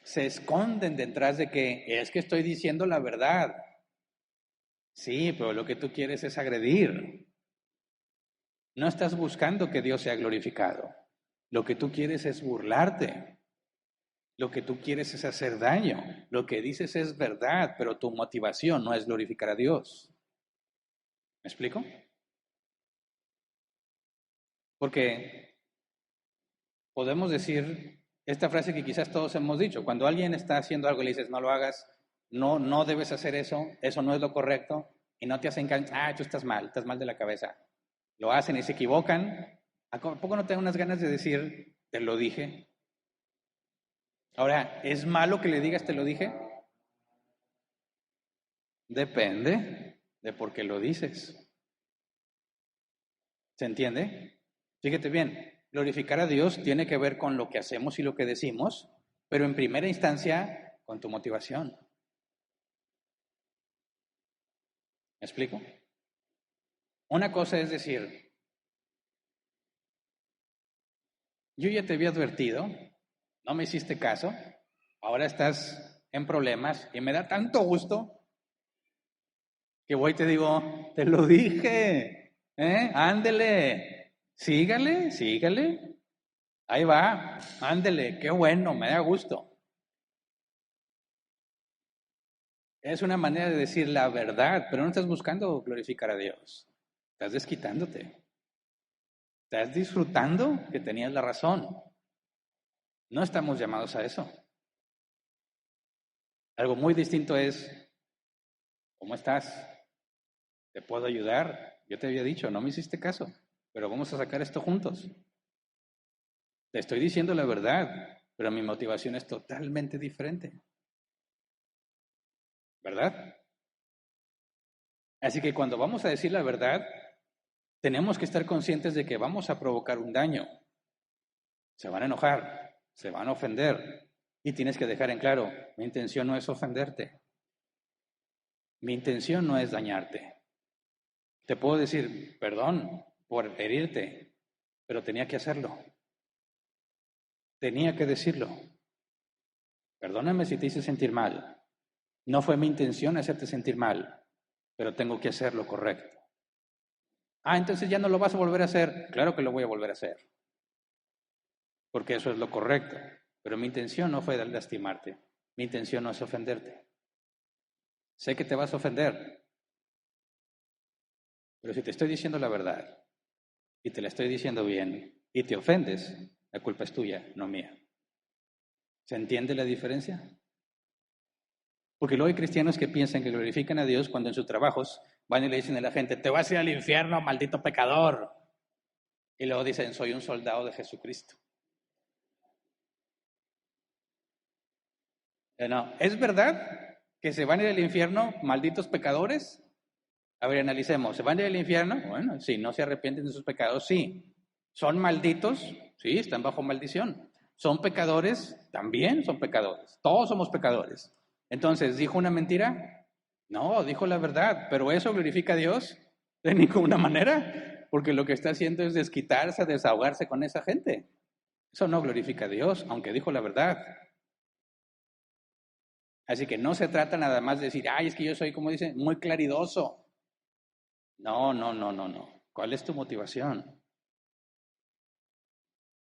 esconden detrás de que es que estoy diciendo la verdad. Sí, pero lo que tú quieres es agredir. No estás buscando que Dios sea glorificado. Lo que tú quieres es burlarte. Lo que tú quieres es hacer daño. Lo que dices es verdad, pero tu motivación no es glorificar a Dios. ¿Me explico? Porque podemos decir esta frase que quizás todos hemos dicho. Cuando alguien está haciendo algo y le dices, no lo hagas, no debes hacer eso no es lo correcto, y no te hacen caso, tú estás mal de la cabeza. Lo hacen y se equivocan. ¿A poco no te dan unas ganas de decir, te lo dije? Ahora, ¿es malo que le digas te lo dije? Depende de por qué lo dices. ¿Se entiende? Fíjate bien, glorificar a Dios tiene que ver con lo que hacemos y lo que decimos, pero en primera instancia con tu motivación. ¿Me explico? Una cosa es decir, yo ya te había advertido, no me hiciste caso, ahora estás en problemas y me da tanto gusto que voy y te digo, te lo dije, ándele, sígale, ahí va, ándele, qué bueno, me da gusto. Es una manera de decir la verdad, pero no estás buscando glorificar a Dios, estás desquitándote, estás disfrutando que tenías la razón. No estamos llamados a eso. Algo muy distinto es, ¿cómo estás? ¿Te puedo ayudar? Yo te había dicho, no me hiciste caso, pero vamos a sacar esto juntos. Te estoy diciendo la verdad, pero mi motivación es totalmente diferente. ¿Verdad? Así que cuando vamos a decir la verdad, tenemos que estar conscientes de que vamos a provocar un daño. Se van a enojar, se van a ofender, y tienes que dejar en claro, mi intención no es ofenderte. Mi intención no es dañarte. Te puedo decir, perdón por herirte, pero tenía que hacerlo. Tenía que decirlo. Perdóname si te hice sentir mal. No fue mi intención hacerte sentir mal, pero tengo que hacer lo correcto. Entonces ya no lo vas a volver a hacer. Claro que lo voy a volver a hacer, porque eso es lo correcto. Pero mi intención no fue lastimarte. Mi intención no es ofenderte. Sé que te vas a ofender, pero si te estoy diciendo la verdad y te la estoy diciendo bien y te ofendes, la culpa es tuya, no mía. ¿Se entiende la diferencia? Porque luego hay cristianos que piensan que glorifican a Dios cuando en sus trabajos van y le dicen a la gente, te vas a ir al infierno, maldito pecador. Y luego dicen, soy un soldado de Jesucristo. No, ¿es verdad que se van a ir al infierno malditos pecadores? A ver, analicemos. ¿Se van a ir al infierno? Bueno, si no se arrepienten de sus pecados, sí. ¿Son malditos? Sí, están bajo maldición. ¿Son pecadores? También son pecadores. Todos somos pecadores. Entonces, ¿dijo una mentira? No, dijo la verdad. ¿Pero eso glorifica a Dios? De ninguna manera. Porque lo que está haciendo es desquitarse, desahogarse con esa gente. Eso no glorifica a Dios, aunque dijo la verdad. Así que no se trata nada más de decir, ay, es que yo soy, como dicen, muy claridoso. No, no, no, no, no. ¿Cuál es tu motivación?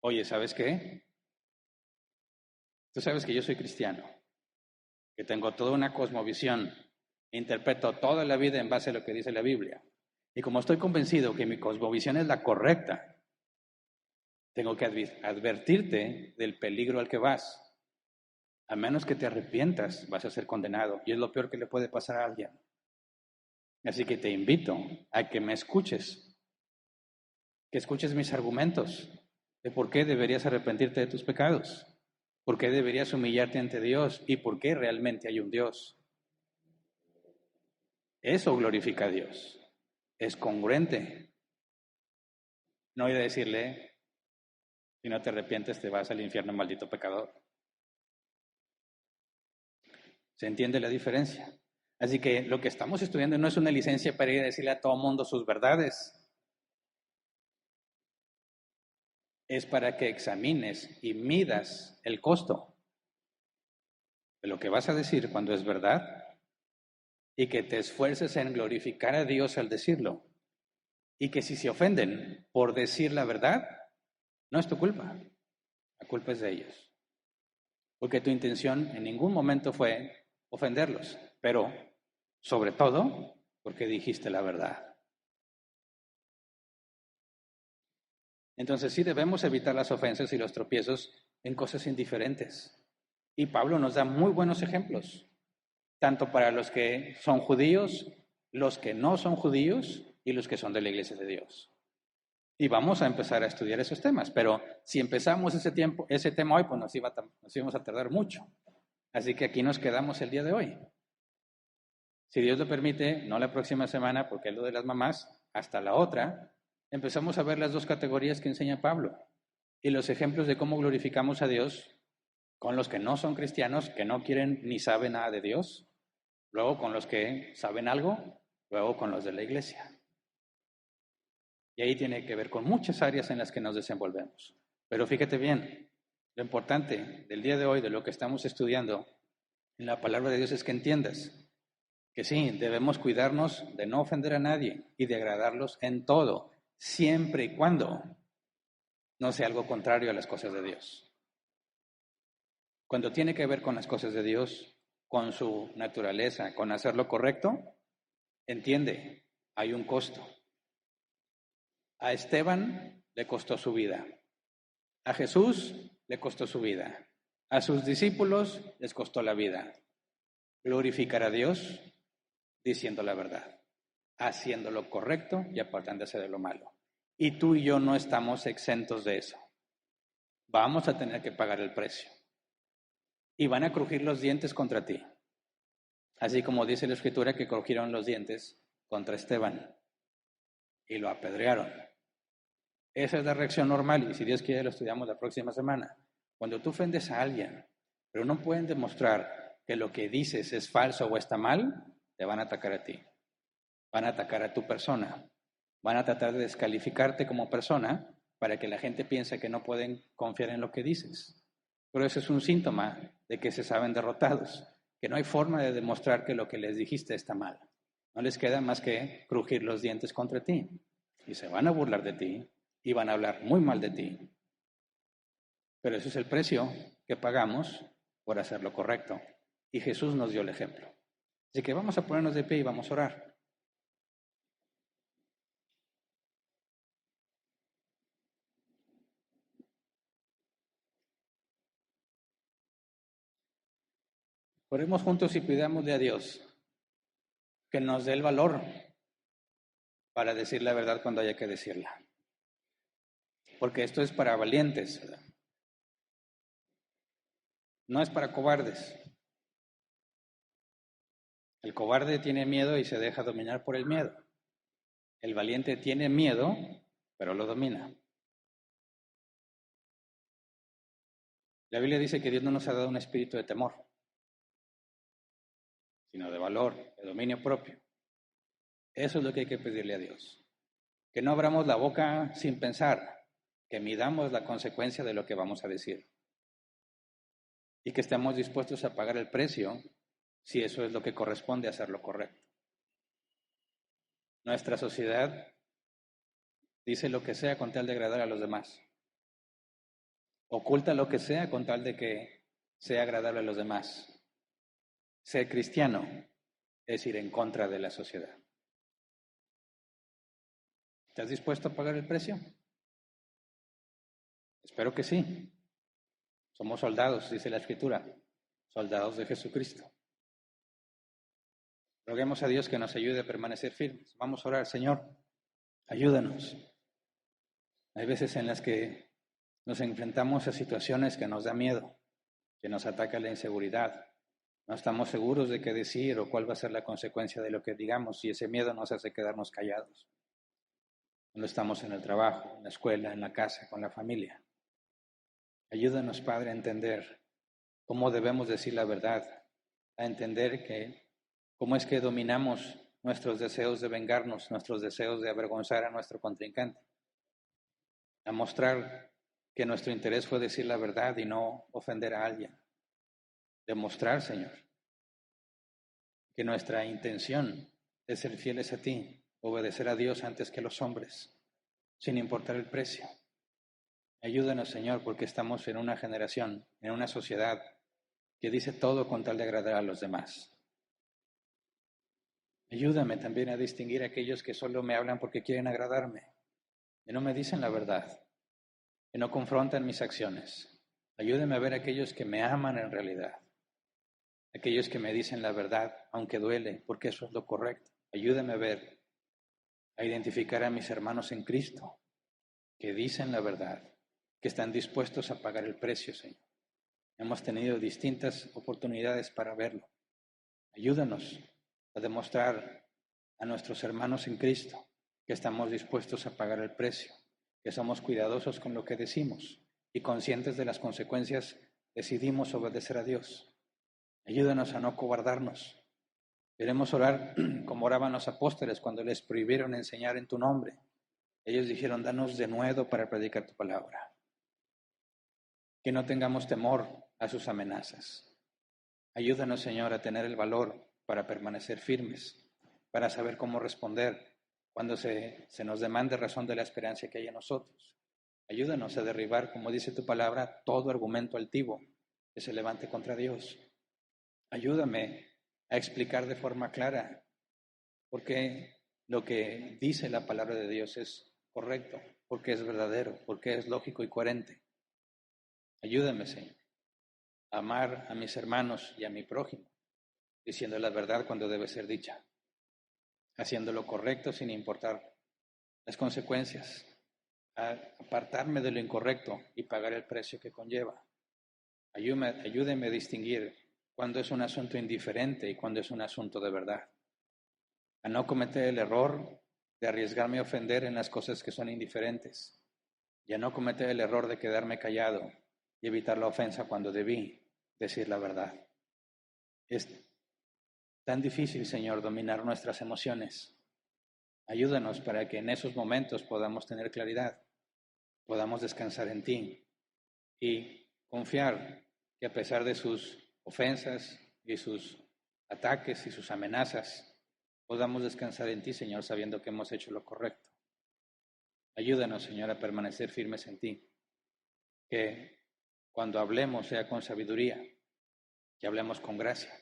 Oye, ¿sabes qué? Tú sabes que yo soy cristiano, que tengo toda una cosmovisión, interpreto toda la vida en base a lo que dice la Biblia. Y como estoy convencido que mi cosmovisión es la correcta, tengo que advertirte del peligro al que vas. A menos que te arrepientas, vas a ser condenado. Y es lo peor que le puede pasar a alguien. Así que te invito a que me escuches, que escuches mis argumentos de por qué deberías arrepentirte de tus pecados, por qué deberías humillarte ante Dios y por qué realmente hay un Dios. Eso glorifica a Dios. Es congruente. No hay de decirle, si no te arrepientes te vas al infierno, maldito pecador. ¿Se entiende la diferencia? Así que lo que estamos estudiando no es una licencia para ir a decirle a todo mundo sus verdades. Es para que examines y midas el costo de lo que vas a decir cuando es verdad y que te esfuerces en glorificar a Dios al decirlo. Y que si se ofenden por decir la verdad, no es tu culpa, la culpa es de ellos. Porque tu intención en ningún momento fue ofenderlos, pero sobre todo porque dijiste la verdad. Entonces sí debemos evitar las ofensas y los tropiezos en cosas indiferentes. Y Pablo nos da muy buenos ejemplos, tanto para los que son judíos, los que no son judíos y los que son de la iglesia de Dios. Y vamos a empezar a estudiar esos temas, pero si empezamos ese tema hoy, pues nos íbamos a tardar mucho. Así que aquí nos quedamos el día de hoy. Si Dios lo permite, no la próxima semana, porque es lo de las mamás, hasta la otra, empezamos a ver las dos categorías que enseña Pablo y los ejemplos de cómo glorificamos a Dios con los que no son cristianos, que no quieren ni saben nada de Dios, luego con los que saben algo, luego con los de la iglesia. Y ahí tiene que ver con muchas áreas en las que nos desenvolvemos. Pero fíjate bien, lo importante del día de hoy, de lo que estamos estudiando en la palabra de Dios, es que entiendas que sí, debemos cuidarnos de no ofender a nadie y de agradarlos en todo, siempre y cuando no sea algo contrario a las cosas de Dios. Cuando tiene que ver con las cosas de Dios, con su naturaleza, con hacer lo correcto, entiende, hay un costo. A Esteban le costó su vida. A Jesús le costó su vida. A sus discípulos les costó la vida. Glorificar a Dios diciendo la verdad, haciendo lo correcto y apartándose de lo malo. Y tú y yo no estamos exentos de eso. Vamos a tener que pagar el precio. Y van a crujir los dientes contra ti. Así como dice la Escritura que crujieron los dientes contra Esteban y lo apedrearon. Esa es la reacción normal y si Dios quiere lo estudiamos la próxima semana. Cuando tú ofendes a alguien, pero no pueden demostrar que lo que dices es falso o está mal, te van a atacar a ti. Van a atacar a tu persona. Van a tratar de descalificarte como persona para que la gente piense que no pueden confiar en lo que dices. Pero eso es un síntoma de que se saben derrotados, que no hay forma de demostrar que lo que les dijiste está mal. No les queda más que crujir los dientes contra ti. Y se van a burlar de ti y van a hablar muy mal de ti. Pero ese es el precio que pagamos por hacer lo correcto. Y Jesús nos dio el ejemplo. Así que vamos a ponernos de pie y vamos a orar. Oremos juntos y pidámosle a Dios que nos dé el valor para decir la verdad cuando haya que decirla. Porque esto es para valientes, ¿verdad? No es para cobardes. El cobarde tiene miedo y se deja dominar por el miedo. El valiente tiene miedo, pero lo domina. La Biblia dice que Dios no nos ha dado un espíritu de temor, sino de valor, de dominio propio. Eso es lo que hay que pedirle a Dios. Que no abramos la boca sin pensar, que midamos la consecuencia de lo que vamos a decir y que estemos dispuestos a pagar el precio si eso es lo que corresponde a hacer lo correcto. Nuestra sociedad dice lo que sea con tal de agradar a los demás. Oculta lo que sea con tal de que sea agradable a los demás. Ser cristiano es ir en contra de la sociedad. ¿Estás dispuesto a pagar el precio? Espero que sí. Somos soldados, dice la Escritura, soldados de Jesucristo. Roguemos a Dios que nos ayude a permanecer firmes. Vamos a orar, Señor, ayúdanos. Hay veces en las que nos enfrentamos a situaciones que nos da miedo, que nos ataca la inseguridad. No estamos seguros de qué decir o cuál va a ser la consecuencia de lo que digamos y ese miedo nos hace quedarnos callados. Cuando estamos en el trabajo, en la escuela, en la casa, con la familia. Ayúdanos, Padre, a entender cómo debemos decir la verdad, a entender cómo es que dominamos nuestros deseos de vengarnos, nuestros deseos de avergonzar a nuestro contrincante, a mostrar que nuestro interés fue decir la verdad y no ofender a alguien. Demostrar, Señor, que nuestra intención es ser fieles a ti, obedecer a Dios antes que a los hombres, sin importar el precio. Ayúdanos, Señor, porque estamos en una generación, en una sociedad que dice todo con tal de agradar a los demás. Ayúdame también a distinguir a aquellos que solo me hablan porque quieren agradarme, que no me dicen la verdad, que no confrontan mis acciones. Ayúdame a ver a aquellos que me aman en realidad, aquellos que me dicen la verdad, aunque duele, porque eso es lo correcto. Ayúdame a ver, a identificar a mis hermanos en Cristo, que dicen la verdad, que están dispuestos a pagar el precio, Señor. Hemos tenido distintas oportunidades para verlo. Ayúdanos a demostrar a nuestros hermanos en Cristo que estamos dispuestos a pagar el precio, que somos cuidadosos con lo que decimos y conscientes de las consecuencias, decidimos obedecer a Dios. Ayúdanos a no cobardarnos. Queremos orar como oraban los apóstoles cuando les prohibieron enseñar en tu nombre. Ellos dijeron, danos denuedo para predicar tu palabra. Que no tengamos temor a sus amenazas. Ayúdanos, Señor, a tener el valor para permanecer firmes, para saber cómo responder cuando se nos demande razón de la esperanza que hay en nosotros. Ayúdanos a derribar, como dice tu palabra, todo argumento altivo que se levante contra Dios. Ayúdame a explicar de forma clara por qué lo que dice la palabra de Dios es correcto, porque es verdadero, porque es lógico y coherente. Ayúdame, Señor, a amar a mis hermanos y a mi prójimo, diciendo la verdad cuando debe ser dicha, haciendo lo correcto sin importar las consecuencias, a apartarme de lo incorrecto y pagar el precio que conlleva. Ayúdeme a distinguir cuando es un asunto indiferente y cuando es un asunto de verdad, a no cometer el error de arriesgarme a ofender en las cosas que son indiferentes y a no cometer el error de quedarme callado y evitar la ofensa cuando debí decir la verdad. Es tan difícil, Señor, dominar nuestras emociones. Ayúdanos para que en esos momentos podamos tener claridad, podamos descansar en ti y confiar que a pesar de sus ofensas y sus ataques y sus amenazas, podamos descansar en ti, Señor, sabiendo que hemos hecho lo correcto. Ayúdanos, Señor, a permanecer firmes en ti, que cuando hablemos sea con sabiduría, que hablemos con gracia.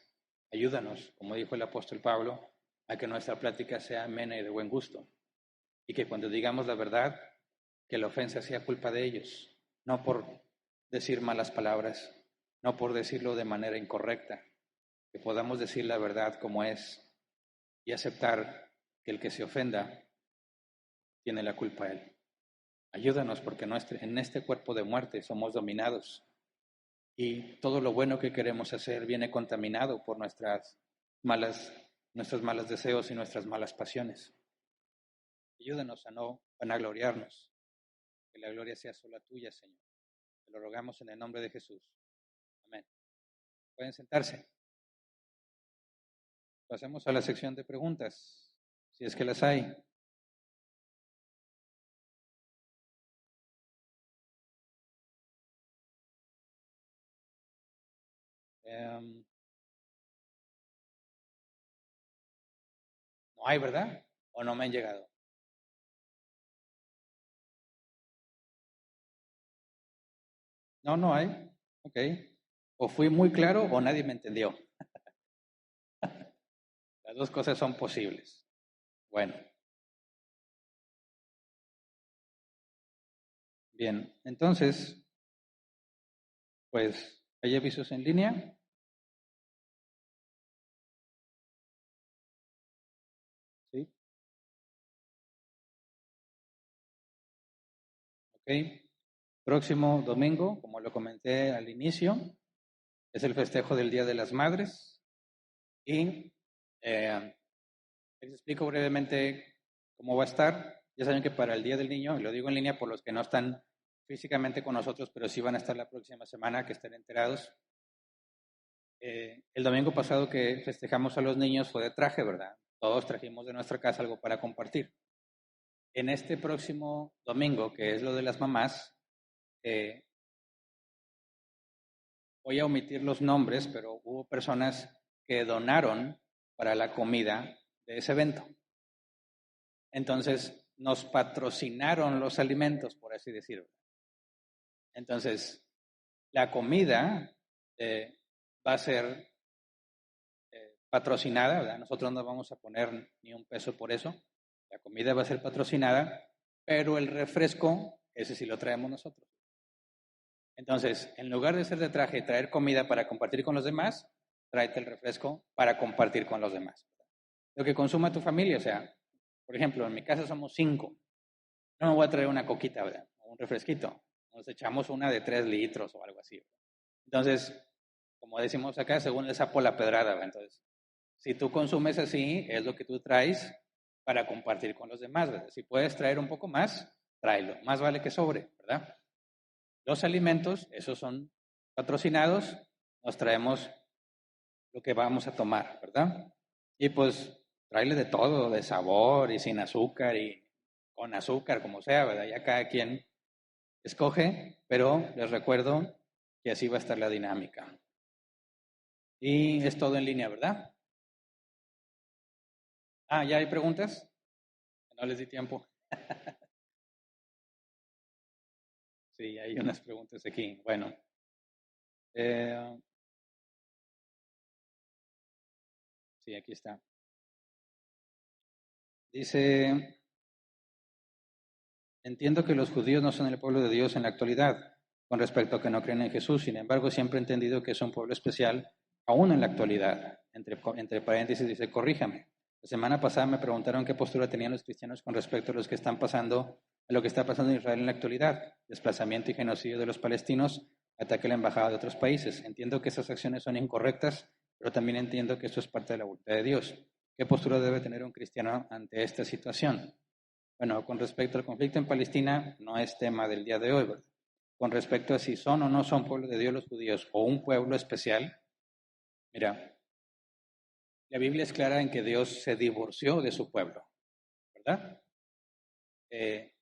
Ayúdanos, como dijo el apóstol Pablo, a que nuestra plática sea amena y de buen gusto, y que cuando digamos la verdad, que la ofensa sea culpa de ellos, no por decir malas palabras, no por decirlo de manera incorrecta, que podamos decir la verdad como es y aceptar que el que se ofenda tiene la culpa a él. Ayúdanos porque en este cuerpo de muerte somos dominados y todo lo bueno que queremos hacer viene contaminado por nuestros malos deseos y nuestras malas pasiones. Ayúdanos a no vanagloriarnos, que la gloria sea sola tuya, Señor. Te lo rogamos en el nombre de Jesús. Pueden sentarse. Pasemos a la sección de preguntas, si es que las hay. No hay, ¿verdad? ¿O no me han llegado? No, no hay. Ok. O fui muy claro o nadie me entendió. Las dos cosas son posibles. Bueno, bien. Entonces, pues, ¿hay avisos en línea? Sí. Ok. Próximo domingo, como lo comenté al inicio, es el festejo del Día de las Madres. Y les explico brevemente cómo va a estar. Ya saben que para el Día del Niño, y lo digo en línea por los que no están físicamente con nosotros, pero sí van a estar la próxima semana, que estén enterados. El domingo pasado que festejamos a los niños fue de traje, ¿verdad? Todos trajimos de nuestra casa algo para compartir. En este próximo domingo, que es lo de las mamás, eh, voy a omitir los nombres, pero hubo personas que donaron para la comida de ese evento. Entonces, nos patrocinaron los alimentos, por así decirlo. Entonces, la comida va a ser patrocinada, ¿verdad? Nosotros no vamos a poner ni un peso por eso. La comida va a ser patrocinada, pero el refresco, ese sí lo traemos nosotros. Entonces, en lugar de ser de traje y traer comida para compartir con los demás, tráete el refresco para compartir con los demás. Lo que consuma tu familia, o sea, por ejemplo, en mi casa somos 5. No me voy a traer una coquita, ¿verdad? O un refresquito. Nos echamos una de 3 litros o algo así, ¿verdad? Entonces, como decimos acá, según el sapo la pedrada, ¿verdad? Entonces, si tú consumes así, es lo que tú traes para compartir con los demás, ¿verdad? Si puedes traer un poco más, tráelo. Más vale que sobre, ¿verdad? Los alimentos, esos son patrocinados, nos traemos lo que vamos a tomar, ¿verdad? Y pues tráele de todo, de sabor y sin azúcar y con azúcar, como sea, ¿verdad? Ya cada quien escoge, pero les recuerdo que así va a estar la dinámica. Y es todo en línea, ¿verdad? Ah, ¿ya hay preguntas? No les di tiempo. Sí, hay unas preguntas aquí. Bueno, eh, sí, aquí está. Dice, entiendo que los judíos no son el pueblo de Dios en la actualidad, con respecto a que no creen en Jesús. Sin embargo, siempre he entendido que es un pueblo especial, aún en la actualidad. Entre paréntesis dice, corríjame. La semana pasada me preguntaron qué postura tenían los cristianos con respecto a los que están pasando, a lo que está pasando en Israel en la actualidad, desplazamiento y genocidio de los palestinos, ataque a la embajada de otros países. Entiendo que esas acciones son incorrectas, pero también entiendo que esto es parte de la voluntad de Dios. ¿Qué postura debe tener un cristiano ante esta situación? Bueno, con respecto al conflicto en Palestina, no es tema del día de hoy, ¿verdad? Con respecto a si son o no son pueblo de Dios los judíos o un pueblo especial, mira, la Biblia es clara en que Dios se divorció de su pueblo, ¿verdad? Eh,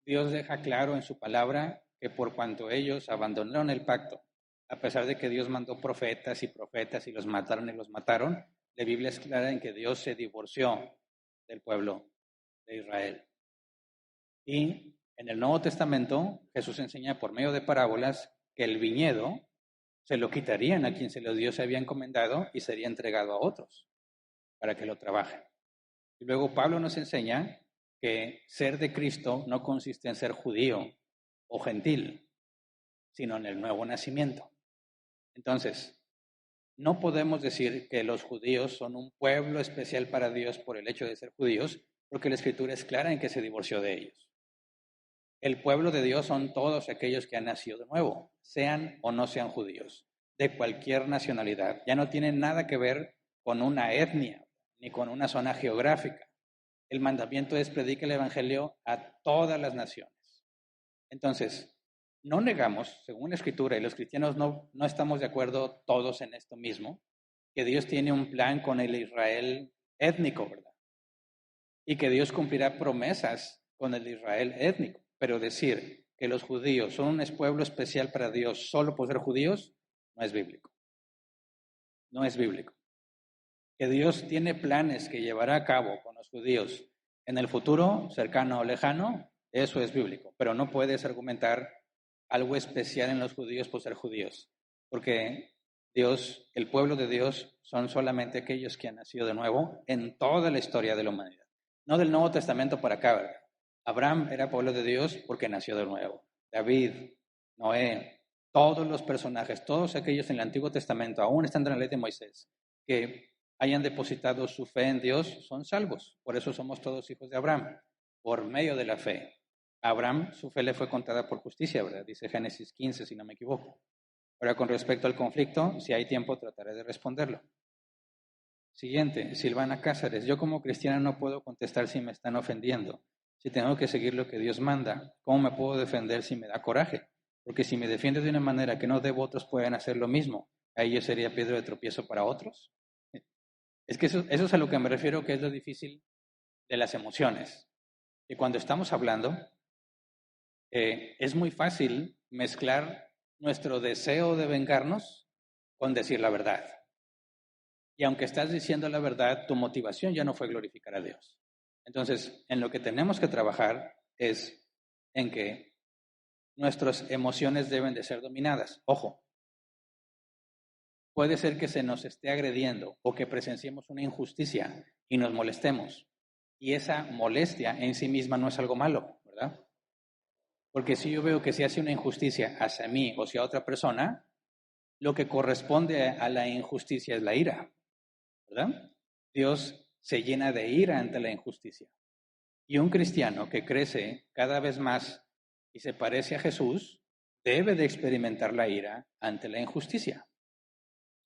Dios deja claro en su palabra que por cuanto ellos abandonaron el pacto, a pesar de que Dios mandó profetas y los mataron y los mataron, la Biblia es clara en que Dios se divorció del pueblo de Israel. Y en el Nuevo Testamento, Jesús enseña por medio de parábolas que el viñedo se lo quitarían a quien se los Dios se había encomendado y sería entregado a otros para que lo trabajen. Y luego Pablo nos enseña que ser de Cristo no consiste en ser judío o gentil, sino en el nuevo nacimiento. Entonces, no podemos decir que los judíos son un pueblo especial para Dios por el hecho de ser judíos, porque la Escritura es clara en que se divorció de ellos. El pueblo de Dios son todos aquellos que han nacido de nuevo, sean o no sean judíos, de cualquier nacionalidad. Ya no tienen nada que ver con una etnia ni con una zona geográfica. El mandamiento es predicar el evangelio a todas las naciones. Entonces, no negamos, según la Escritura, y los cristianos no estamos de acuerdo todos en esto mismo, que Dios tiene un plan con el Israel étnico, ¿verdad? Y que Dios cumplirá promesas con el Israel étnico. Pero decir que los judíos son un pueblo especial para Dios solo por ser judíos, no es bíblico. No es bíblico. Que Dios tiene planes que llevará a cabo con los judíos en el futuro, cercano o lejano, eso es bíblico. Pero no puedes argumentar algo especial en los judíos por ser judíos. Porque Dios, el pueblo de Dios, son solamente aquellos que han nacido de nuevo en toda la historia de la humanidad. No del Nuevo Testamento para acá, ¿verdad? Abraham era pueblo de Dios porque nació de nuevo. David, Noé, todos los personajes, todos aquellos en el Antiguo Testamento, aún están en la ley de Moisés, que hayan depositado su fe en Dios, son salvos. Por eso somos todos hijos de Abraham, por medio de la fe. A Abraham, su fe le fue contada por justicia, ¿verdad? Dice Génesis 15, si no me equivoco. Ahora, con respecto al conflicto, si hay tiempo, trataré de responderlo. Siguiente, Silvana Cázares. Yo como cristiana no puedo contestar si me están ofendiendo. Si tengo que seguir lo que Dios manda, ¿cómo me puedo defender si me da coraje? Porque si me defiendo de una manera que no debo, otros pueden hacer lo mismo. ¿Ahí yo sería piedra de tropiezo para otros? Es que eso es a lo que me refiero, que es lo difícil de las emociones. Y cuando estamos hablando, es muy fácil mezclar nuestro deseo de vengarnos con decir la verdad. Y aunque estás diciendo la verdad, tu motivación ya no fue glorificar a Dios. Entonces, en lo que tenemos que trabajar es en que nuestras emociones deben de ser dominadas. Ojo, puede ser que se nos esté agrediendo o que presenciemos una injusticia y nos molestemos. Y esa molestia en sí misma no es algo malo, ¿verdad? Porque si yo veo que se hace una injusticia hacia mí o hacia otra persona, lo que corresponde a la injusticia es la ira, ¿verdad? Dios se llena de ira ante la injusticia. Y un cristiano que crece cada vez más y se parece a Jesús, debe de experimentar la ira ante la injusticia.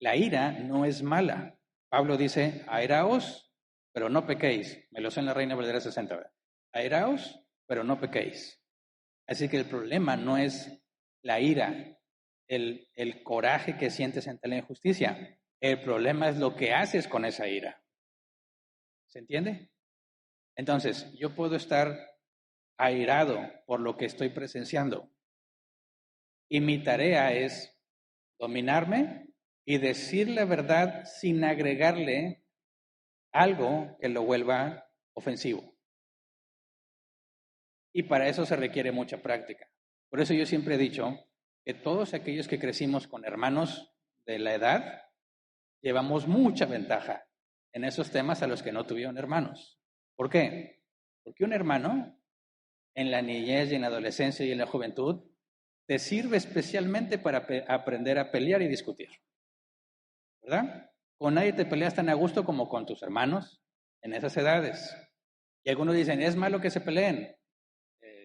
La ira no es mala. Pablo dice, airaos, pero no pequéis. Me lo sé en la Reina Valera 60, ¿verdad? Airaos, pero no pequéis. Así que el problema no es la ira, el coraje que sientes ante la injusticia. El problema es lo que haces con esa ira. ¿Se entiende? Entonces, yo puedo estar airado por lo que estoy presenciando. Y mi tarea es dominarme y decir la verdad sin agregarle algo que lo vuelva ofensivo. Y para eso se requiere mucha práctica. Por eso yo siempre he dicho que todos aquellos que crecimos con hermanos de la edad, llevamos mucha ventaja en esos temas a los que no tuvieron hermanos. ¿Por qué? Porque un hermano en la niñez y en la adolescencia y en la juventud te sirve especialmente para aprender a pelear y discutir, ¿verdad? Con nadie te peleas tan a gusto como con tus hermanos en esas edades. Y algunos dicen, ¿es malo que se peleen?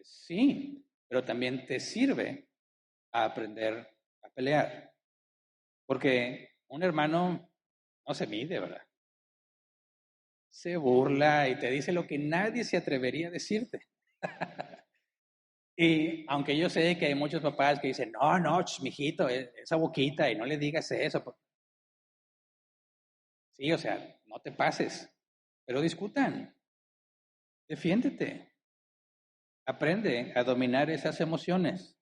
Sí, pero también te sirve a aprender a pelear. Porque un hermano no se mide, ¿verdad? Se burla y te dice lo que nadie se atrevería a decirte. Y aunque yo sé que hay muchos papás que dicen, no, no, mijito, esa boquita y no le digas eso. Sí, o sea, no te pases, pero discutan, defiéndete, aprende a dominar esas emociones.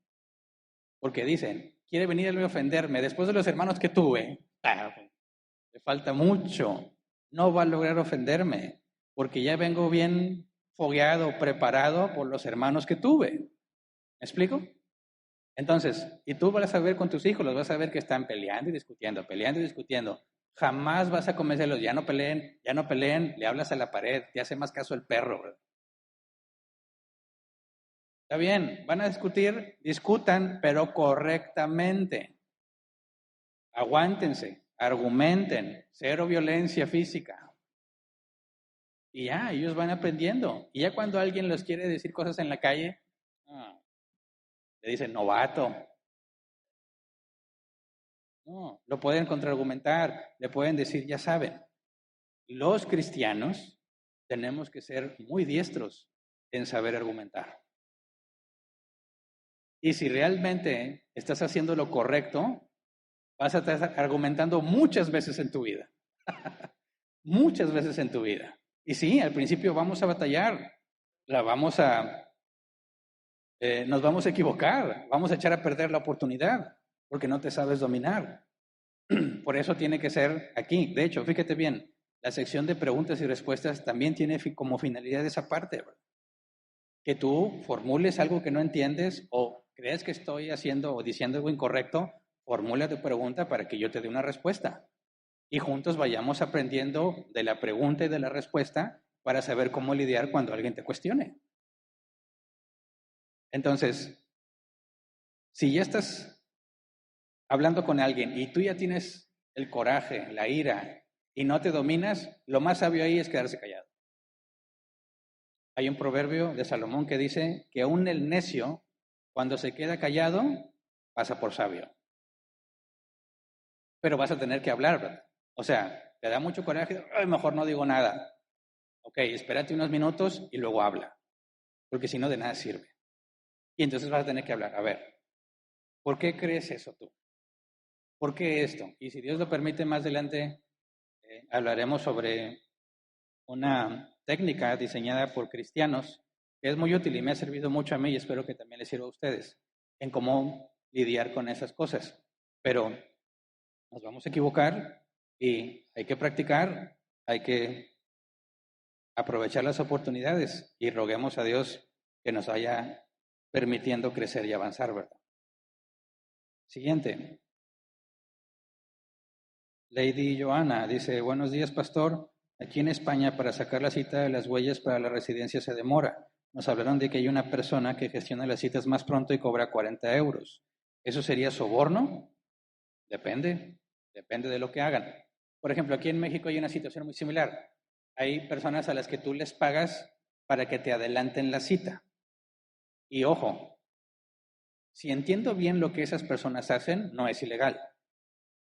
Porque dicen, quiere venir a ofenderme después de los hermanos que tuve. Le falta mucho, no va a lograr ofenderme, porque ya vengo bien fogueado, preparado por los hermanos que tuve. ¿Me explico? Entonces, y tú vas a ver con tus hijos, los vas a ver que están peleando y discutiendo, peleando y discutiendo. Jamás vas a convencerlos, ya no peleen, le hablas a la pared, te hace más caso el perro. ¿Verdad? Está bien, van a discutir, discutan, pero correctamente. Aguántense, argumenten, cero violencia física. Y ya, ellos van aprendiendo. Y ya cuando alguien les quiere decir cosas en la calle, le dicen novato. No, lo pueden contraargumentar, le pueden decir, ya saben, los cristianos tenemos que ser muy diestros en saber argumentar. Y si realmente estás haciendo lo correcto, vas a estar argumentando muchas veces en tu vida. Muchas veces en tu vida. Y sí, al principio vamos a batallar, la vamos a, nos vamos a equivocar, vamos a echar a perder la oportunidad, porque no te sabes dominar. Por eso tiene que ser aquí. De hecho, fíjate bien, la sección de preguntas y respuestas también tiene como finalidad esa parte, ¿verdad? Que tú formules algo que no entiendes o crees que estoy haciendo o diciendo algo incorrecto, formula tu pregunta para que yo te dé una respuesta. Y juntos vayamos aprendiendo de la pregunta y de la respuesta para saber cómo lidiar cuando alguien te cuestione. Entonces, si ya estás hablando con alguien y tú ya tienes el coraje, la ira y no te dominas, lo más sabio ahí es quedarse callado. Hay un proverbio de Salomón que dice que aún el necio, cuando se queda callado, pasa por sabio. Pero vas a tener que hablar, ¿verdad? O sea, te da mucho coraje, ay, mejor no digo nada. Ok, espérate unos minutos y luego habla, porque si no de nada sirve. Y entonces vas a tener que hablar, a ver, ¿por qué crees eso tú? ¿Por qué esto? Y si Dios lo permite, más adelante hablaremos sobre una técnica diseñada por cristianos que es muy útil y me ha servido mucho a mí y espero que también les sirva a ustedes en cómo lidiar con esas cosas. Pero nos vamos a equivocar y hay que practicar, hay que aprovechar las oportunidades y roguemos a Dios que nos vaya permitiendo crecer y avanzar, ¿verdad? Siguiente. Lady Joana dice, buenos días, pastor. Aquí en España para sacar la cita de las huellas para la residencia se demora. Nos hablaron de que hay una persona que gestiona las citas más pronto y cobra 40 euros. ¿Eso sería soborno? Depende de lo que hagan. Por ejemplo, aquí en México hay una situación muy similar. Hay personas a las que tú les pagas para que te adelanten la cita. Y ojo, si entiendo bien lo que esas personas hacen, no es ilegal.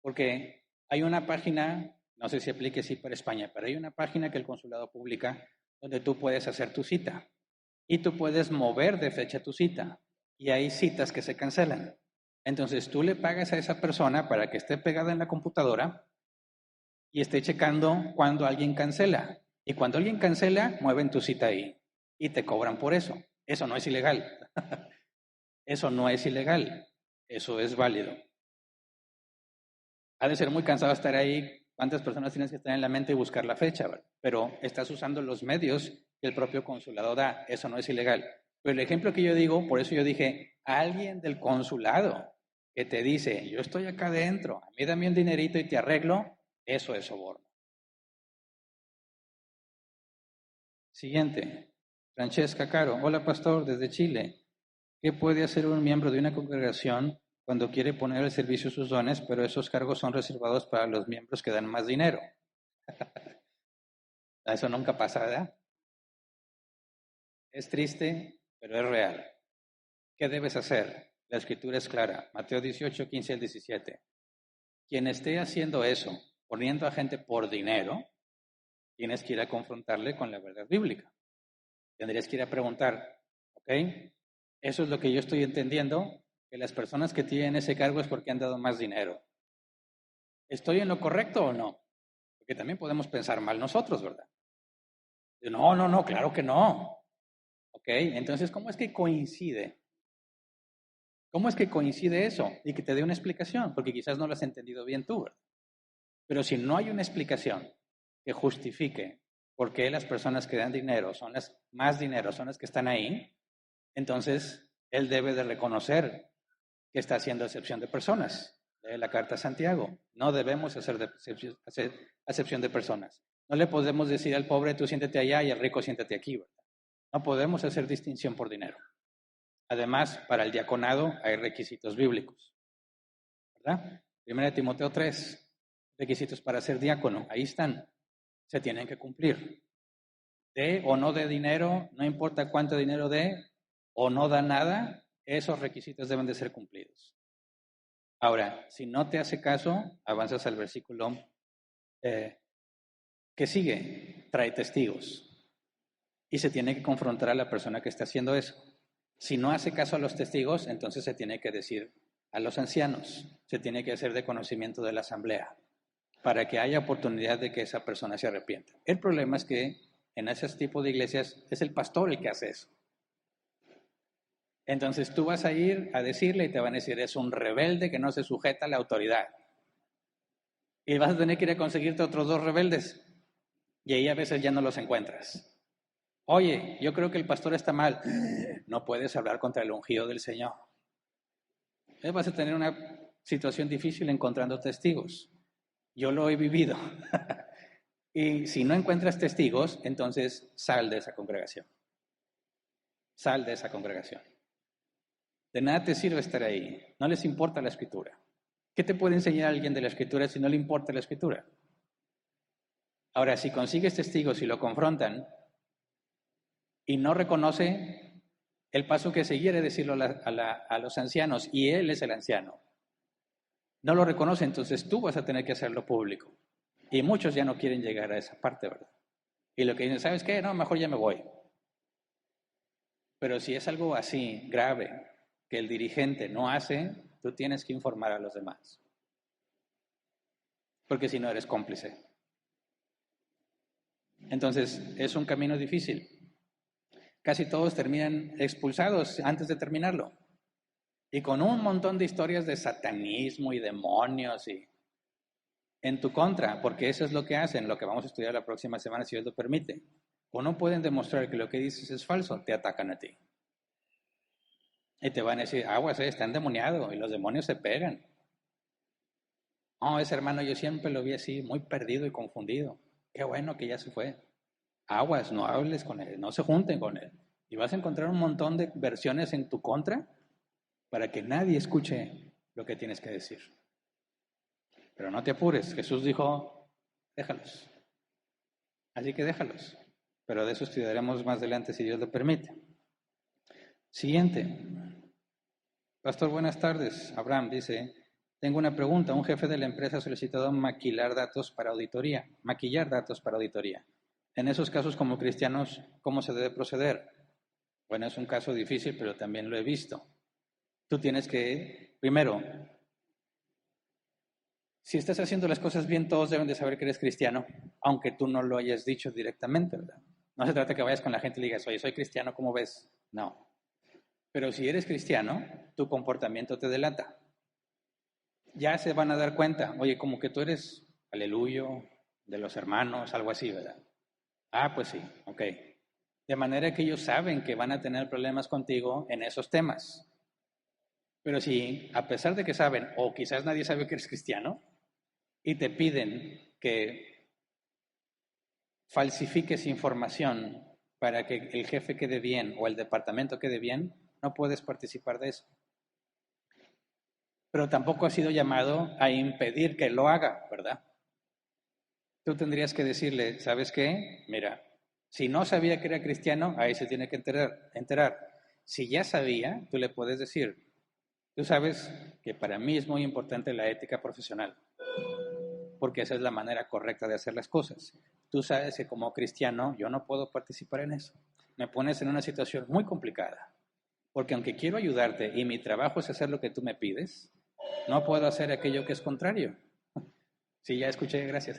Porque hay una página, no sé si aplique así para España, pero hay una página que el consulado publica donde tú puedes hacer tu cita y tú puedes mover de fecha tu cita y hay citas que se cancelan. Entonces tú le pagas a esa persona para que esté pegada en la computadora y esté checando cuando alguien cancela. Y cuando alguien cancela, mueven tu cita ahí y te cobran por eso. Eso no es ilegal. Eso no es ilegal. Eso es válido. Ha de ser muy cansado estar ahí. ¿Cuántas personas tienes que estar en la mente y buscar la fecha? ¿Verdad? Pero estás usando los medios que el propio consulado da. Eso no es ilegal. Pero el ejemplo que yo digo, por eso yo dije, alguien del consulado que te dice, yo estoy acá adentro, a mí dame un dinerito y te arreglo, eso es soborno. Siguiente. Francesca Caro. Hola, pastor, desde Chile. ¿Qué puede hacer un miembro de una congregación cuando quiere poner al servicio sus dones, pero esos cargos son reservados para los miembros que dan más dinero? Eso nunca pasa, ¿verdad? Es triste, pero es real. ¿Qué debes hacer? La escritura es clara. Mateo 18, 15 al 17. Quien esté haciendo eso, poniendo a gente por dinero, tienes que ir a confrontarle con la verdad bíblica. Tendrías que ir a preguntar, ¿ok? Eso es lo que yo estoy entendiendo, que las personas que tienen ese cargo es porque han dado más dinero. ¿Estoy en lo correcto o no? Porque también podemos pensar mal nosotros, ¿verdad? No, no, no, claro que no. ¿Ok? Entonces, ¿cómo es que coincide? ¿Cómo es que coincide eso? Y que te dé una explicación, porque quizás no lo has entendido bien tú, ¿verdad? Pero si no hay una explicación que justifique por qué las personas que dan dinero son las más dinero, son las que están ahí, entonces él debe de reconocer que está haciendo excepción de personas. De la carta a Santiago. No debemos hacer acepción de personas. No le podemos decir al pobre, tú siéntate allá y al rico siéntate aquí, ¿verdad? No podemos hacer distinción por dinero. Además, para el diaconado hay requisitos bíblicos, ¿verdad? 1 Timoteo 3, requisitos para ser diácono, ahí están, se tienen que cumplir. De o no de dinero, no importa cuánto dinero dé o no da nada, esos requisitos deben de ser cumplidos. Ahora, si no te hace caso, avanzas al versículo que sigue, trae testigos y se tiene que confrontar a la persona que está haciendo eso. Si no hace caso a los testigos, entonces se tiene que decir a los ancianos, se tiene que hacer de conocimiento de la asamblea, para que haya oportunidad de que esa persona se arrepienta. El problema es que en ese tipo de iglesias es el pastor el que hace eso. Entonces tú vas a ir a decirle y te van a decir, es un rebelde que no se sujeta a la autoridad. Y vas a tener que ir a conseguirte otros 2 rebeldes. Y ahí a veces ya no los encuentras. Oye, yo creo que el pastor está mal. No puedes hablar contra el ungido del Señor. Vas a tener una situación difícil encontrando testigos. Yo lo he vivido. Y si no encuentras testigos, entonces sal de esa congregación. Sal de esa congregación. De nada te sirve estar ahí. No les importa la escritura. ¿Qué te puede enseñar alguien de la escritura si no le importa la escritura? Ahora, si consigues testigos y lo confrontan y no reconoce, el paso que seguir es decirlo a los ancianos, y él es el anciano. No lo reconoce, entonces tú vas a tener que hacerlo público. Y muchos ya no quieren llegar a esa parte, ¿verdad? Y lo que dicen, ¿sabes qué? No, mejor ya me voy. Pero si es algo así grave que el dirigente no hace, tú tienes que informar a los demás. Porque si no eres cómplice. Entonces, es un camino difícil. Casi todos terminan expulsados antes de terminarlo. Y con un montón de historias de satanismo y demonios y en tu contra, porque eso es lo que hacen, lo que vamos a estudiar la próxima semana, si Dios lo permite. O no pueden demostrar que lo que dices es falso, te atacan a ti. Y te van a decir, aguas, está endemoniado, y los demonios se pegan. No, ese hermano yo siempre lo vi así, muy perdido y confundido. Qué bueno que ya se fue. Aguas, no hables con él, no se junten con él. Y vas a encontrar un montón de versiones en tu contra para que nadie escuche lo que tienes que decir. Pero no te apures, Jesús dijo, déjalos. Así que déjalos. Pero de eso estudiaremos más adelante si Dios lo permite. Siguiente. Pastor, buenas tardes. Abraham dice, tengo una pregunta. Un jefe de la empresa ha solicitado maquillar datos para auditoría. Maquillar datos para auditoría. En esos casos, como cristianos, ¿cómo se debe proceder? Bueno, es un caso difícil, pero también lo he visto. Tú tienes que, primero, si estás haciendo las cosas bien, todos deben de saber que eres cristiano, aunque tú no lo hayas dicho directamente, ¿verdad? No se trata que vayas con la gente y le digas, oye, soy cristiano, ¿cómo ves? No. Pero si eres cristiano, tu comportamiento te delata. Ya se van a dar cuenta, oye, como que tú eres aleluyo, de los hermanos, algo así, ¿verdad? Ah, pues sí, ok. De manera que ellos saben que van a tener problemas contigo en esos temas. Pero si, a pesar de que saben, o quizás nadie sabe que eres cristiano, y te piden que falsifiques información para que el jefe quede bien o el departamento quede bien, no puedes participar de eso. Pero tampoco has sido llamado a impedir que lo haga, ¿verdad? Tú tendrías que decirle, ¿sabes qué? Mira, si no sabía que era cristiano, ahí se tiene que enterar. Si ya sabía, tú le puedes decir, tú sabes que para mí es muy importante la ética profesional, porque esa es la manera correcta de hacer las cosas. Tú sabes que como cristiano yo no puedo participar en eso. Me pones en una situación muy complicada, porque aunque quiero ayudarte y mi trabajo es hacer lo que tú me pides, no puedo hacer aquello que es contrario. Sí, ya escuché, gracias.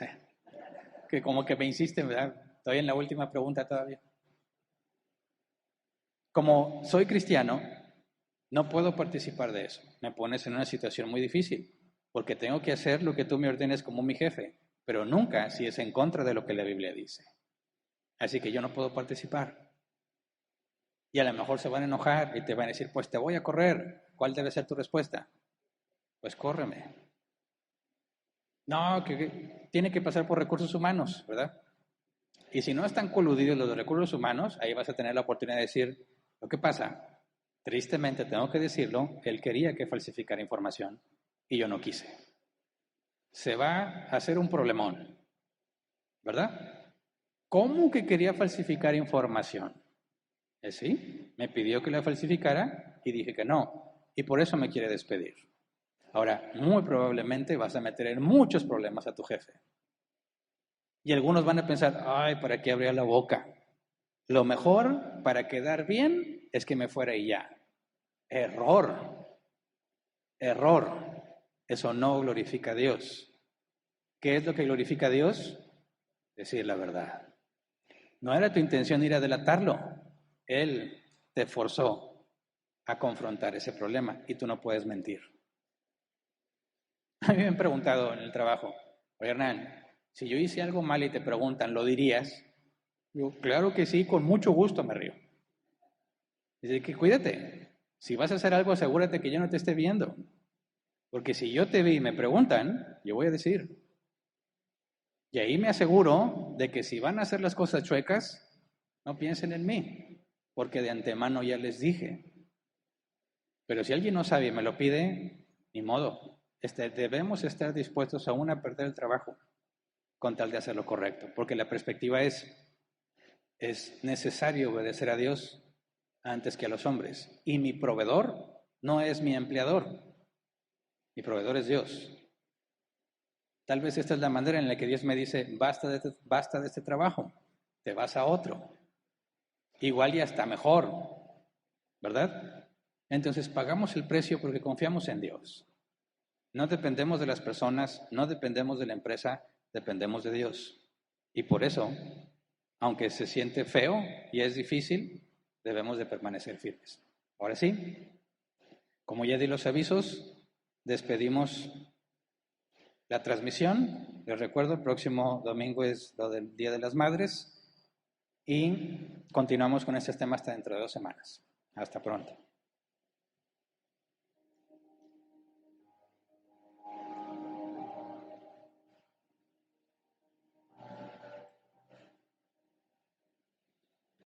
Que como que me insisten, ¿verdad? Estoy en la última pregunta todavía. Como soy cristiano, no puedo participar de eso. Me pones en una situación muy difícil, porque tengo que hacer lo que tú me ordenes como mi jefe, pero nunca si es en contra de lo que la Biblia dice. Así que yo no puedo participar. Y a lo mejor se van a enojar y te van a decir, pues te voy a correr. ¿Cuál debe ser tu respuesta? Pues córreme. No, que tiene que pasar por recursos humanos, ¿verdad? Y si no están coludidos los de recursos humanos, ahí vas a tener la oportunidad de decir, lo que pasa, tristemente tengo que decirlo, él quería que falsificara información y yo no quise. Se va a hacer un problemón, ¿verdad? ¿Cómo que quería falsificar información? Sí, me pidió que la falsificara y dije que no, y por eso me quiere despedir. Ahora, muy probablemente vas a meter en muchos problemas a tu jefe. Y algunos van a pensar, ay, ¿para qué abría la boca? Lo mejor para quedar bien es que me fuera y ya. Error. Eso no glorifica a Dios. ¿Qué es lo que glorifica a Dios? Decir la verdad. No era tu intención ir a delatarlo. Él te forzó a confrontar ese problema y tú no puedes mentir. A mí me han preguntado en el trabajo, oye Hernán, si yo hice algo mal y te preguntan, ¿lo dirías? Yo, claro que sí, con mucho gusto me río. Dice que cuídate, si vas a hacer algo asegúrate que yo no te esté viendo, porque si yo te vi y me preguntan, yo voy a decir. Y ahí me aseguro de que si van a hacer las cosas chuecas, no piensen en mí, porque de antemano ya les dije. Pero si alguien no sabe y me lo pide, ni modo. Debemos estar dispuestos aún a perder el trabajo con tal de hacer lo correcto, porque la perspectiva es necesario obedecer a Dios antes que a los hombres. Y mi proveedor no es mi empleador, mi proveedor es Dios. Tal vez esta es la manera en la que Dios me dice, basta de este trabajo, te vas a otro. Igual y hasta mejor, ¿verdad? Entonces pagamos el precio porque confiamos en Dios. No dependemos de las personas, no dependemos de la empresa, dependemos de Dios. Y por eso, aunque se siente feo y es difícil, debemos de permanecer firmes. Ahora sí, como ya di los avisos, despedimos la transmisión. Les recuerdo, el próximo domingo es lo del Día de las Madres y continuamos con este tema hasta dentro de 2 semanas. Hasta pronto.